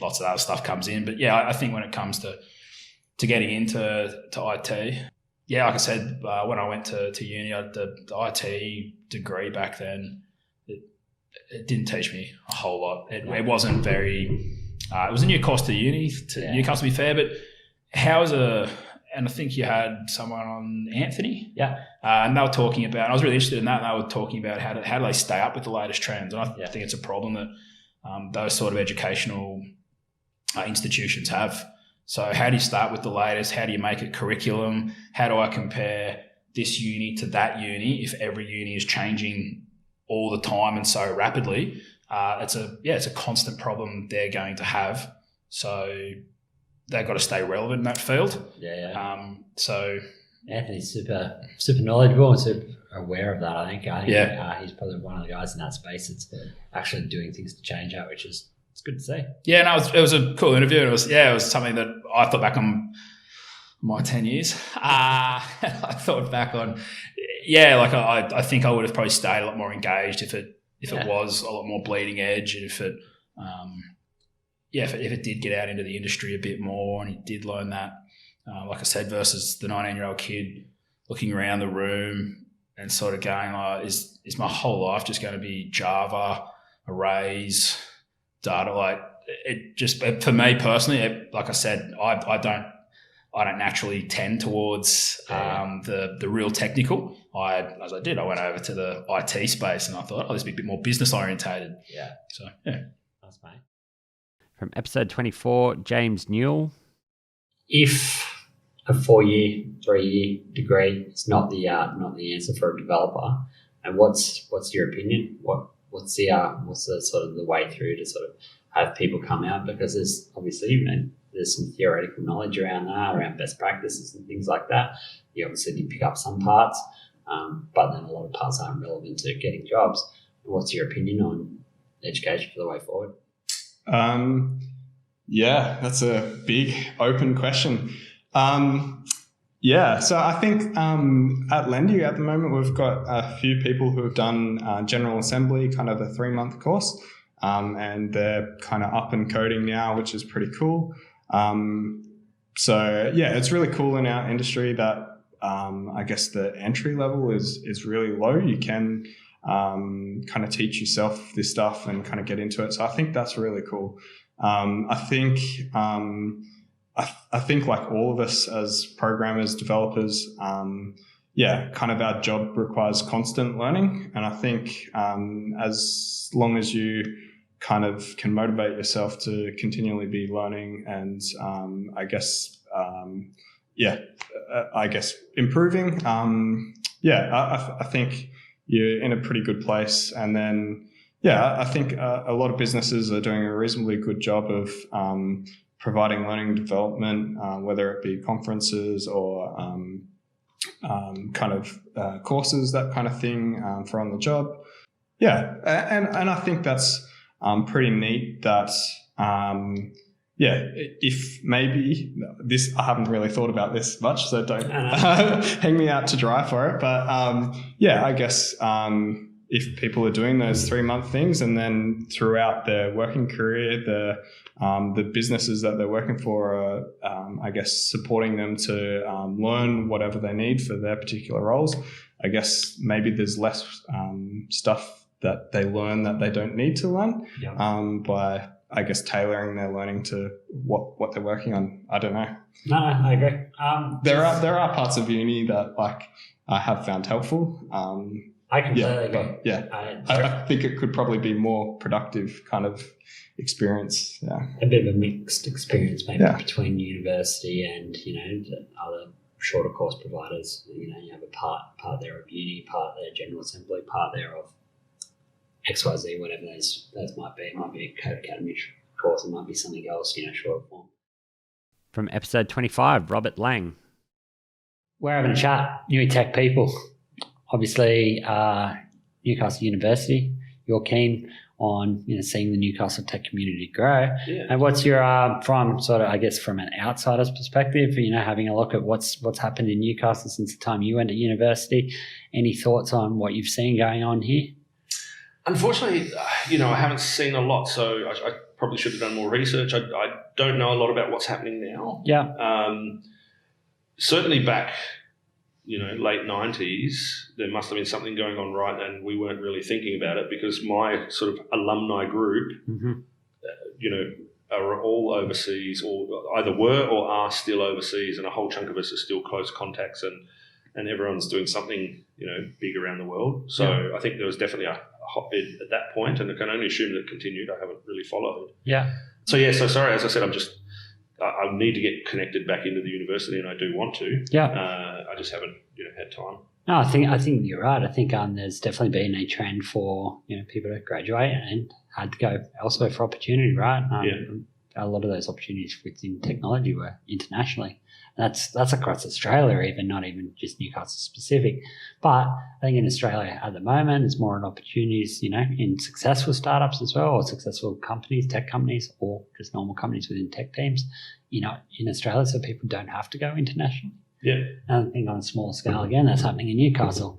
Lots of other stuff comes in, but I think when it comes to getting into IT, like I said, when I went to uni, the IT degree back then, it didn't teach me a whole lot. It wasn't very. It was a new course to uni to Newcastle, to be fair, but and I think you had someone on, Anthony. And they were talking about, and I was really interested in that, and they were talking about how do they stay up with the latest trends. And I think it's a problem that those sort of educational institutions have. So how do you start with the latest? How do you make a curriculum? How do I compare this uni to that uni if every uni is changing all the time and so rapidly? It's a constant problem they're going to have. So they've got to stay relevant in that field. So Anthony's super knowledgeable and super aware of that. I think he's probably one of the guys in that space that's actually doing things to change that, which is it's good to see. It was a cool interview. And it was something that I thought back on my 10 years. I thought back on, I think I would have probably stayed a lot more engaged if if it was a lot more bleeding edge, and if it, if it did get out into the industry a bit more, and he did learn that, like I said, versus the 19-year-old kid looking around the room and sort of going, is my whole life just going to be Java, arrays, data? Like, it just, for me personally, like I said, I don't naturally tend towards the real technical. I went over to the IT space, and I thought, this would be a bit more business orientated. Yeah. So, yeah. That's mate. From episode 24, James Newell. If a 4-year, 3-year degree is not the answer for a developer, and what's your opinion? What's the sort of the way through to sort of have people come out? Because there's obviously, there's some theoretical knowledge around that, around best practices and things like that. You obviously did pick up some parts, but then a lot of parts aren't relevant to getting jobs. What's your opinion on education for the way forward? Yeah, that's a big open question. So I think at Lendu at the moment we've got a few people who have done General Assembly, kind of a 3-month course, and they're kind of up and coding now, which is pretty cool. It's really cool in our industry that I guess the entry level is really low. You can kind of teach yourself this stuff and kind of get into it. So I think that's really cool. I think like all of us as programmers, developers, kind of our job requires constant learning. And I think as long as you kind of can motivate yourself to continually be learning and I guess improving, I think you're in a pretty good place. And then, I think a lot of businesses are doing a reasonably good job of providing learning and development, whether it be conferences or courses, that kind of thing for on the job. And I think that's pretty neat that, if maybe this, I haven't really thought about this much, so don't hang me out to dry for it. But I guess if people are doing those 3-month things and then throughout their working career, the businesses that they're working for are, I guess, supporting them to learn whatever they need for their particular roles. I guess maybe there's less stuff that they learn that they don't need to learn by, I guess, tailoring their learning to what they're working on. I don't know. No, I agree. There are parts of uni that I have found helpful. I completely agree. I think it could probably be more productive kind of experience. Yeah, a bit of a mixed experience maybe between university and the other shorter course providers. You have a part there of uni, part there General Assembly, part there of XYZ, whatever those might be. It might be a Code Academy course. It might be something else. Shorter form. From episode 25, Robert Lang. We're having a chat. New tech people. Obviously, Newcastle University, you're keen on seeing the Newcastle tech community grow. Yeah. And what's your from an outsider's perspective, having a look at what's happened in Newcastle since the time you went to university? Any thoughts on what you've seen going on here? Unfortunately, I haven't seen a lot, so I probably should have done more research. I don't know a lot about what's happening now. Yeah. Certainly back, late 90s, there must have been something going on right, and we weren't really thinking about it because my sort of alumni group, are all overseas, or either were or are still overseas, and a whole chunk of us are still close contacts, and everyone's doing something, big around the world. So I think there was definitely a hotbed at that point, and I can only assume that it continued. I haven't really followed. Yeah. So sorry, as I said, I need to get connected back into the university, and I do want to. Yeah. I just haven't, had time. No, I think you're right. I think there's definitely been a trend for people to graduate and had to go elsewhere for opportunity, right? A lot of those opportunities within technology were internationally. That's across Australia, even not even just Newcastle specific. But I think in Australia at the moment, it's more an opportunities, in successful startups as well, or successful companies, tech companies, or just normal companies within tech teams, in Australia, so people don't have to go internationally. Yeah. And I think on a smaller scale, again, that's happening in Newcastle.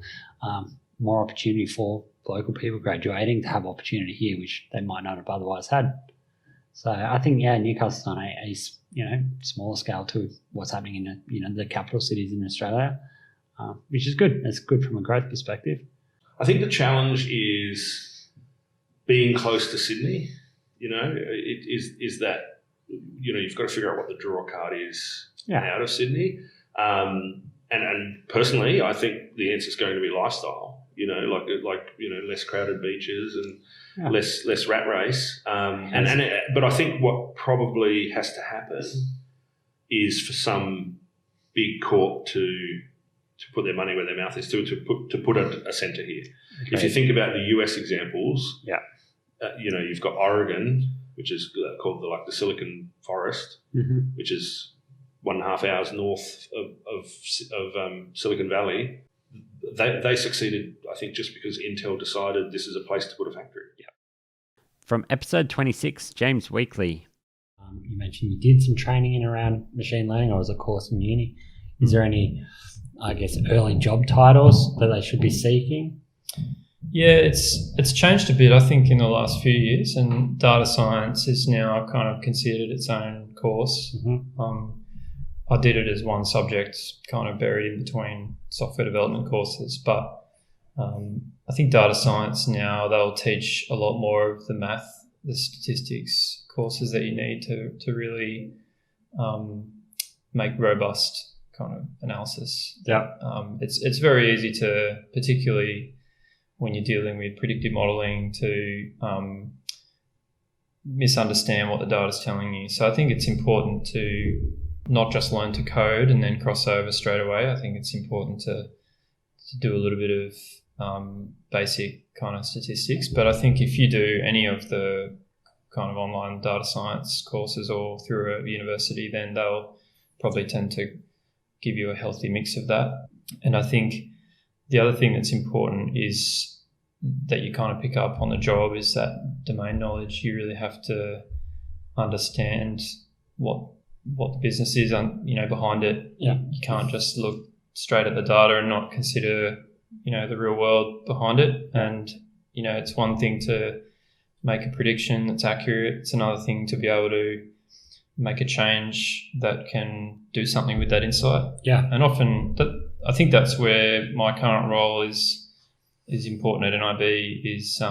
More opportunity for local people graduating to have opportunity here, which they might not have otherwise had. So I think, Newcastle's on a smaller scale to what's happening in the capital cities in Australia, which is good. It's good from a growth perspective. I think the challenge is being close to Sydney. It is that you've got to figure out what the draw card is out of Sydney. And personally, I think the answer is going to be lifestyle. Less crowded beaches and less rat race. But I think what probably has to happen is for some big corp to put their money where their mouth is, to put a centre here. Okay. If you think about the US examples, you've got Oregon, which is called the Silicon Forest, which is 1.5 hours north of Silicon Valley. They succeeded, I think, just because Intel decided this is a place to put a factory. Yeah. From episode 26, James Weekly. You mentioned you did some training in around machine learning, or was a course in uni. Is there any, early job titles that they should be seeking? Yeah, it's changed a bit, I think, in the last few years, and data science is now kind of considered its own course. I did it as one subject, kind of buried in between software development courses, but I think data science now, they'll teach a lot more of the math, the statistics courses that you need to really make robust kind of analysis. Yeah. It's very easy to, particularly when you're dealing with predictive modeling, to misunderstand what the data's telling you. So I think it's important to not just learn to code and then cross over straight away. I think it's important to do a little bit of basic kind of statistics. But I think if you do any of the kind of online data science courses or through a university, then they'll probably tend to give you a healthy mix of that. And I think the other thing that's important is that you kind of pick up on the job is that domain knowledge. You really have to understand what the business is, behind it. Yeah. You can't just look straight at the data and not consider, the real world behind it. And, it's one thing to make a prediction that's accurate. It's another thing to be able to make a change that can do something with that insight. Yeah. And often I think that's where my current role is important at NIB, is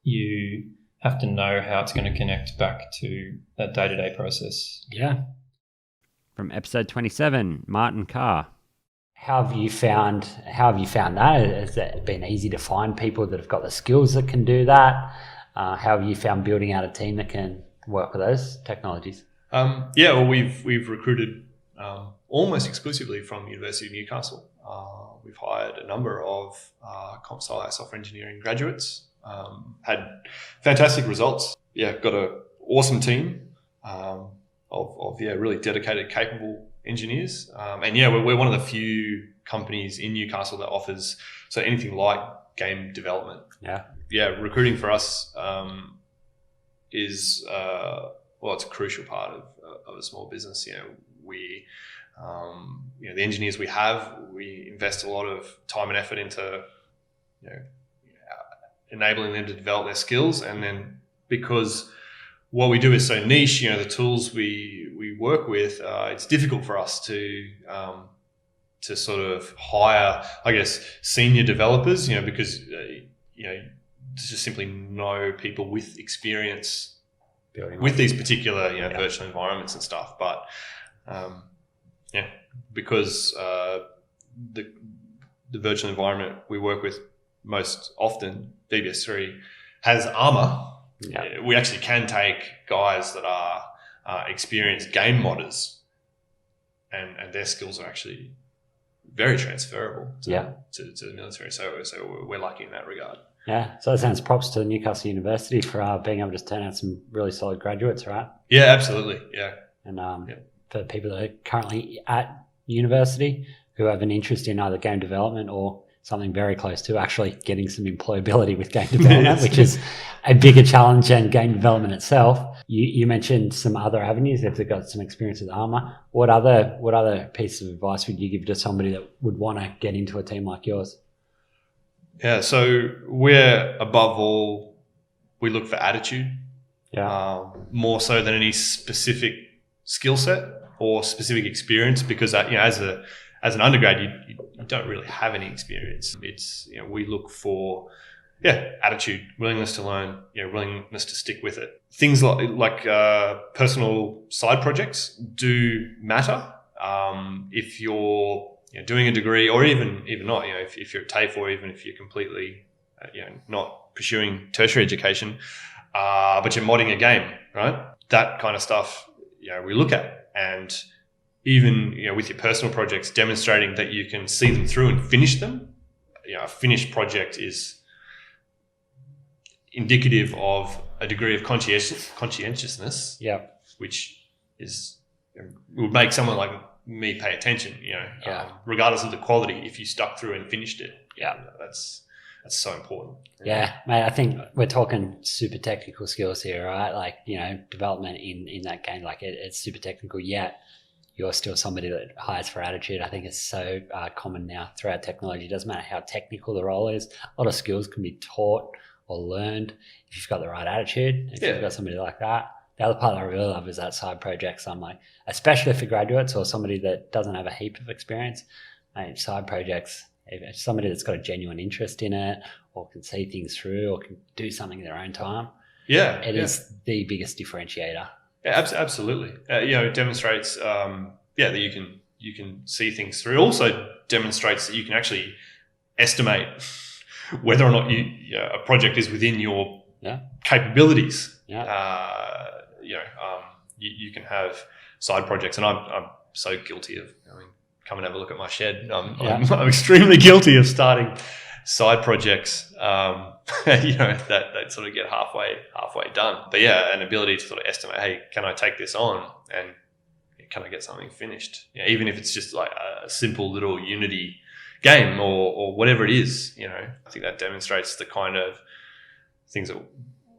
you have to know how it's going to connect back to that day-to-day process. Yeah. From episode 27, Martin Carr. How have you found that? Has it been easy to find people that have got the skills that can do that? How have you found building out a team that can work with those technologies? We've recruited almost exclusively from University of Newcastle. We've hired a number of comp sci software engineering graduates. Had fantastic results. Got an awesome team of really dedicated, capable engineers. We're one of the few companies in Newcastle that offers anything like game development. Recruiting for us is it's a crucial part of a small business. The engineers we have, we invest a lot of time and effort into enabling them to develop their skills. And then because what we do is so niche, the tools we work with, it's difficult for us to sort of hire, senior developers, because there's just simply no people with experience with these particular virtual environments and stuff. But because the virtual environment we work with most often, VBS3, has armor. We actually can take guys that are experienced game modders, and their skills are actually very transferable to the military. So we're lucky in that regard. Yeah, so that sounds props to Newcastle University for being able to turn out some really solid graduates, right? Yeah, absolutely. Yeah. And for people that are currently at university who have an interest in either game development or something very close to actually getting some employability with game development, which is a bigger challenge than game development itself. You mentioned some other avenues if they've got some experience with armor. What other pieces of advice would you give to somebody that would want to get into a team like yours? Yeah, so we're above all, we look for attitude, more so than any specific skill set or specific experience, because as an undergrad you don't really have any experience. It's we look for attitude, willingness to learn, willingness to stick with it. Things like personal side projects do matter. If you're doing a degree, or even not, if you're at TAFE, or even if you're completely not pursuing tertiary education, but you're modding a game, right? That kind of stuff, we look at. And even with your personal projects, demonstrating that you can see them through and finish them. A finished project is indicative of a degree of conscientiousness, which would make someone like me pay attention. Regardless of the quality, if you stuck through and finished it, that's so important. Yeah, mate, I think we're talking super technical skills here, right? Like, development in that game, like it's super technical, yet you're still somebody that hires for attitude. I think it's so common now throughout technology. It doesn't matter how technical the role is. A lot of skills can be taught or learned if you've got the right attitude, if you've got somebody like that. The other part that I really love is that side projects. I'm like, especially for graduates or somebody that doesn't have a heap of experience, mate, side projects, if somebody that's got a genuine interest in it or can see things through or can do something in their own time, it is the biggest differentiator. Yeah, absolutely. It demonstrates that you can see things through. It also demonstrates that you can actually estimate whether or not a project is within your capabilities. You can have side projects, and I'm so guilty of. Come and have a look at my shed. I'm extremely guilty of starting side projects. That sort of get halfway done. But an ability to sort of estimate, hey, can I take this on and can I get something finished? Even if it's just like a simple little Unity game or whatever it is. I think that demonstrates the kind of things that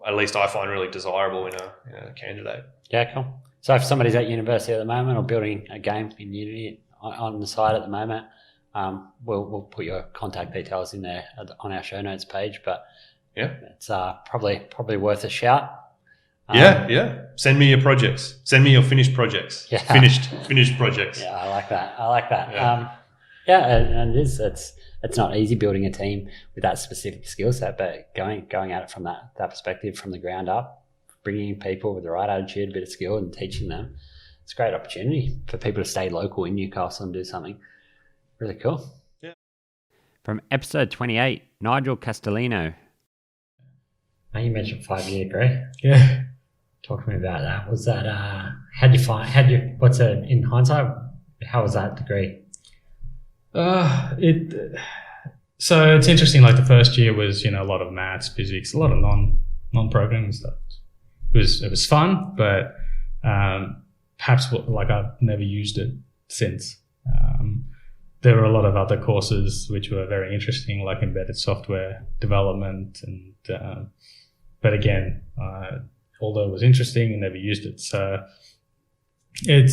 at least I find really desirable in a candidate. Yeah, cool. So if somebody's at university at the moment or building a game in Unity on the side at the moment, we'll put your contact details in there on our show notes page. But it's probably worth a shout. Send me your projects. Send me your finished projects. Finished projects. Yeah, I like that. And it's not easy building a team with that specific skill set, but going at it from that perspective, from the ground up, bringing people with the right attitude, a bit of skill, and teaching them. It's a great opportunity for people to stay local in Newcastle and do something really cool. Yeah. From episode 28, Nigel Castellino. Now you mentioned 5-year degree. Yeah. Talk to me about that. Was that in hindsight, how was that degree? So it's interesting. Like the first year was a lot of maths, physics, a lot of non-programming stuff. It was fun, but perhaps I've never used it since. There were a lot of other courses which were very interesting, like embedded software development, and but again, although it was interesting, I never used it. So it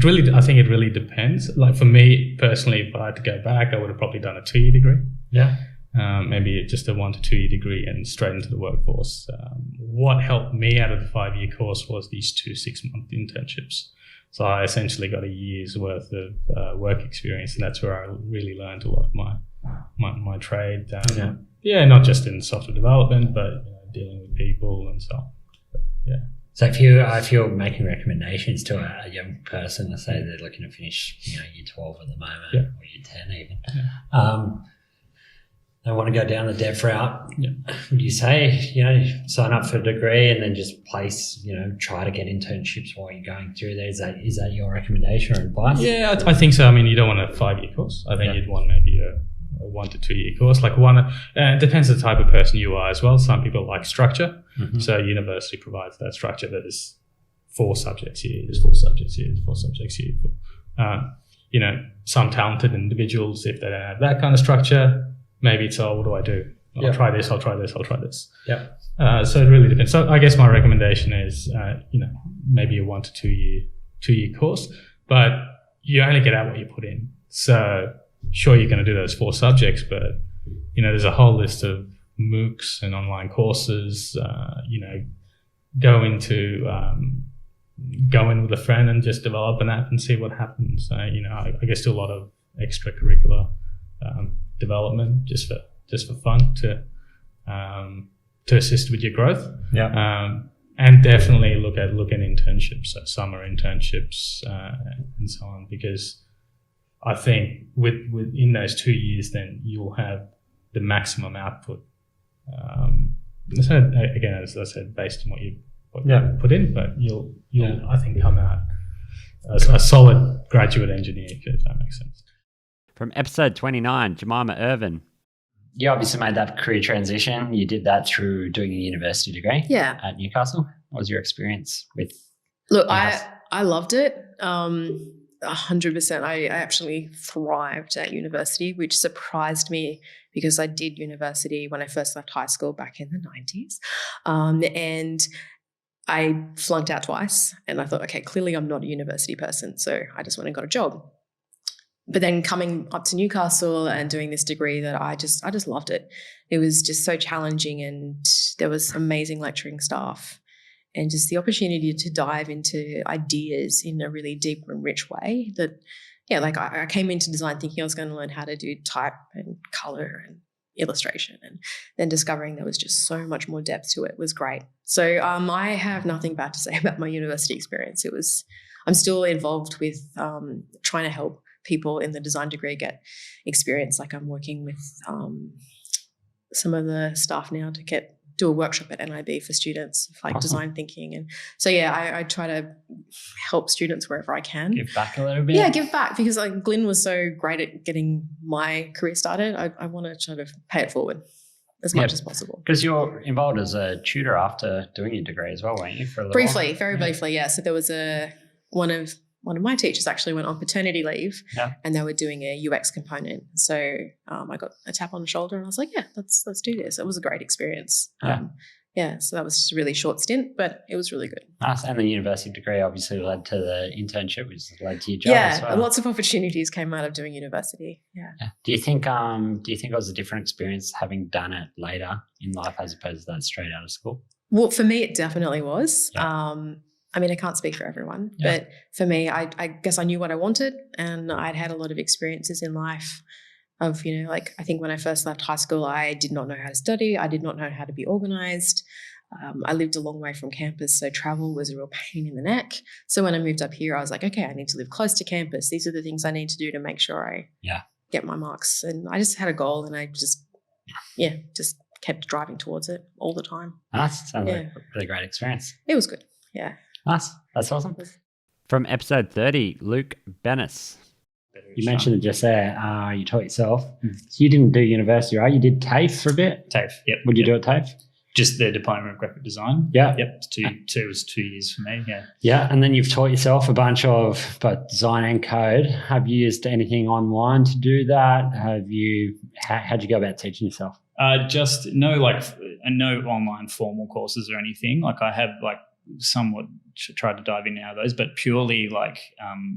really, I think it really depends. Like for me personally, if I had to go back, I would have probably done a 2-year degree. Yeah. Maybe just a 1 to 2 year degree and straight into the workforce. What helped me out of the 5-year course was these 2 6-month internships. So I essentially got a year's worth of work experience, and that's where I really learned a lot of my trade. Not just in software development, but dealing with people and so on. So if you're making recommendations to a young person, let's say they're looking to finish year 12 at the moment, or year 10 even, they want to go down the dev route. Would you say, sign up for a degree and then just place, try to get internships while you're going through there? Is that your recommendation or advice? Yeah, I think so. I mean, you don't want a 5-year course. I think you'd want maybe a 1 to 2 year course. Like it depends on the type of person you are as well. Some people like structure. Mm-hmm. So university provides that structure that is 4 subjects here, there's 4 subjects here, there's 4 subjects here. Some talented individuals, if they don't have that kind of structure, maybe it's, what do I do? I'll try this, I'll try this, I'll try this. Yeah. So it really depends. So I guess my recommendation is, maybe a 1 to 2 year course, but you only get out what you put in. So sure, you're going to do those 4 subjects, but, there's a whole list of MOOCs and online courses, go in with a friend and just develop an app and see what happens. I guess do a lot of extracurricular development just for fun to assist with your growth. Yeah. And definitely look at internships, so summer internships and so on, because I think within those 2 years, then you'll have the maximum output. So again, as I said, based on what you put in, but you'll I think come out as a solid graduate engineer, if that makes sense. From episode 29, Jemima Irvin. You obviously made that career transition. You did that through doing a university degree at Newcastle. What was your experience with Newcastle? I loved it. 100%. I actually thrived at university, which surprised me because I did university when I first left high school back in the 90s. And I flunked out twice, and I thought, okay, clearly I'm not a university person. So I just went and got a job. But then coming up to Newcastle and doing this degree, that I just loved it. It was just so challenging, and there was amazing lecturing staff, and just the opportunity to dive into ideas in a really deep and rich way. That, I came into design thinking I was going to learn how to do type and color and illustration, and then discovering there was just so much more depth to it was great. So I have nothing bad to say about my university experience. I'm still involved with trying to help people in the design degree get experience. Like I'm working with some of the staff now to do a workshop at NIB for students, like design thinking. And so, I try to help students wherever I can. Give back a little bit. Yeah, give back, because Glyn was so great at getting my career started. I want to sort of pay it forward as much as possible. Because you're involved as a tutor after doing your degree as well, weren't you? For a little Briefly, very briefly, yeah. So there was one of my teachers actually went on paternity leave, and they were doing a UX component. So I got a tap on the shoulder, and I was like, yeah, let's do this. It was a great experience. So that was just a really short stint, but it was really good. Nice. And the university degree obviously led to the internship, which led to your job as well. Lots of opportunities came out of doing university. Yeah. Do you think it was a different experience having done it later in life as opposed to that straight out of school? Well, for me, it definitely was. I can't speak for everyone, but for me, I guess I knew what I wanted, and I'd had a lot of experiences in life of, I think when I first left high school, I did not know how to study. I did not know how to be organized. I lived a long way from campus, so travel was a real pain in the neck. So when I moved up here, I was like, okay, I need to live close to campus. These are the things I need to do to make sure I get my marks. And I just had a goal, and I just kept driving towards it all the time. Nice. Sounds like a really great experience. It was good. Yeah. Nice. That's awesome. From episode 30, Luke Bennis. You mentioned it just there. You taught yourself. So you didn't do university, right? You did TAFE for a bit? TAFE, yep. What did you do at TAFE? Just the Diploma of Graphic Design. Yeah. Yep. It was 2 years for me, yeah. Yeah, and then you've taught yourself a bunch of both design and code. Have you used anything online to do that? How'd you go about teaching yourself? Just no online formal courses or anything. I have somewhat tried to dive in now those, but purely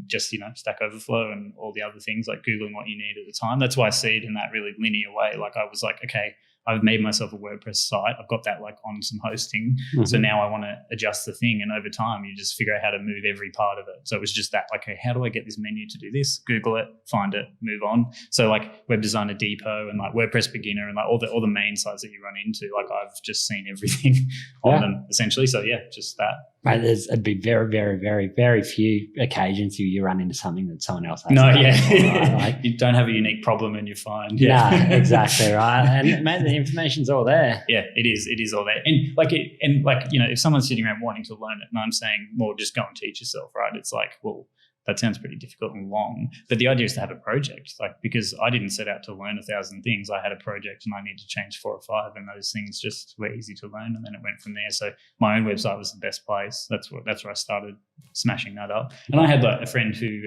just Stack Overflow and all the other things, like Googling what you need at the time. That's why I see it in that really linear way. I was like, okay, I've made myself a WordPress site. I've got that on some hosting. Mm-hmm. So now I want to adjust the thing. And over time, you just figure out how to move every part of it. So it was just that, okay, how do I get this menu to do this? Google it, find it, move on. So Web Designer Depot and WordPress Beginner and all the main sites that you run into, I've just seen everything on them essentially. So yeah, just that. Right, it'd be very, very, very, very few occasions you run into something that someone else has. No, yeah. You don't have a unique problem and you're fine. Yeah, exactly right. And mate, the information's all there. Yeah, it is. It is all there. And if someone's sitting around wanting to learn it, and I'm saying, well, just go and teach yourself, right? It's well, that sounds pretty difficult and long. But the idea is to have a project, because I didn't set out to learn 1,000 things. I had a project and I need to change 4 or 5, and those things just were easy to learn, and then it went from there. So my own website was the best place. That's where I started smashing that up. And I had a friend who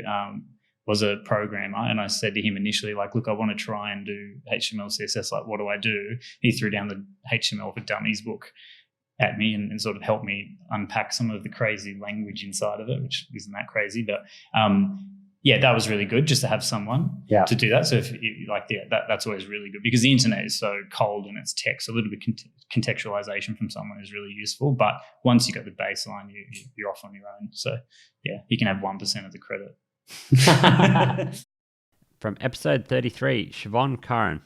was a programmer, and I said to him initially, look, I want to try and do HTML, CSS. What do I do? He threw down the HTML for Dummies book at me and sort of helped me unpack some of the crazy language inside of it, which isn't that crazy. But that was really good just to have someone to do that. So if you, that's always really good because the internet is so cold and it's text. A little bit contextualization from someone is really useful. But once you got the baseline, you're off on your own. So you can have 1% of the credit. From episode 33, Siobhan Curran.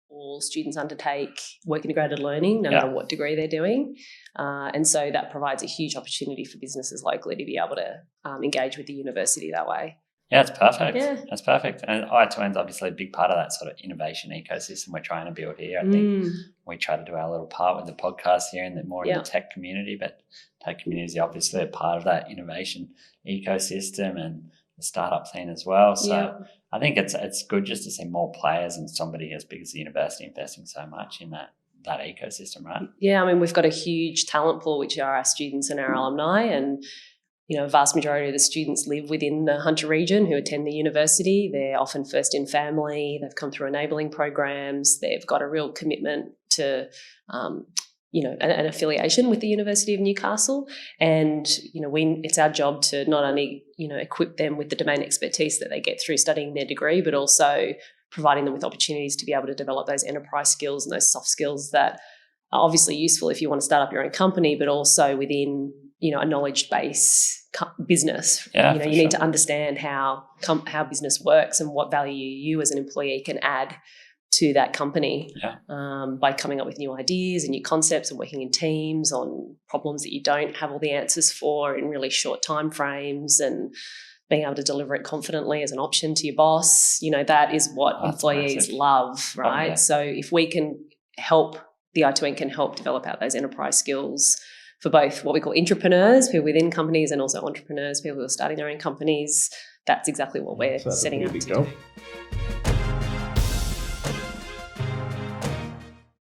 All students undertake work integrated learning, no matter what degree they're doing. And so that provides a huge opportunity for businesses locally to be able to engage with the university that way. Yeah, it's perfect. Yeah. That's perfect. And I2N's obviously a big part of that sort of innovation ecosystem we're trying to build here. I think we try to do our little part with the podcast here and more in the tech community, but tech community is obviously a part of that innovation ecosystem and the startup scene as well. So I think it's good just to see more players and somebody as big as the university investing so much in that ecosystem, right? Yeah, I mean, we've got a huge talent pool, which are our students and our alumni, and a vast majority of the students live within the Hunter region who attend the university. They're often first in family. They've come through enabling programs. They've got a real commitment to, an affiliation with the University of Newcastle. And, it's our job to not only, equip them with the domain expertise that they get through studying their degree, but also providing them with opportunities to be able to develop those enterprise skills and those soft skills that are obviously useful if you want to start up your own company, but also within a knowledge base business. Yeah, you need to understand how business works and what value you as an employee can add to that company by coming up with new ideas and new concepts and working in teams on problems that you don't have all the answers for in really short time frames and being able to deliver it confidently as an option to your boss. That is what employees love, right? So if we can help, the I2N can help develop out those enterprise skills for both what we call intrapreneurs, who are within companies, and also entrepreneurs, people who are starting their own companies. That's exactly what we're setting out to do.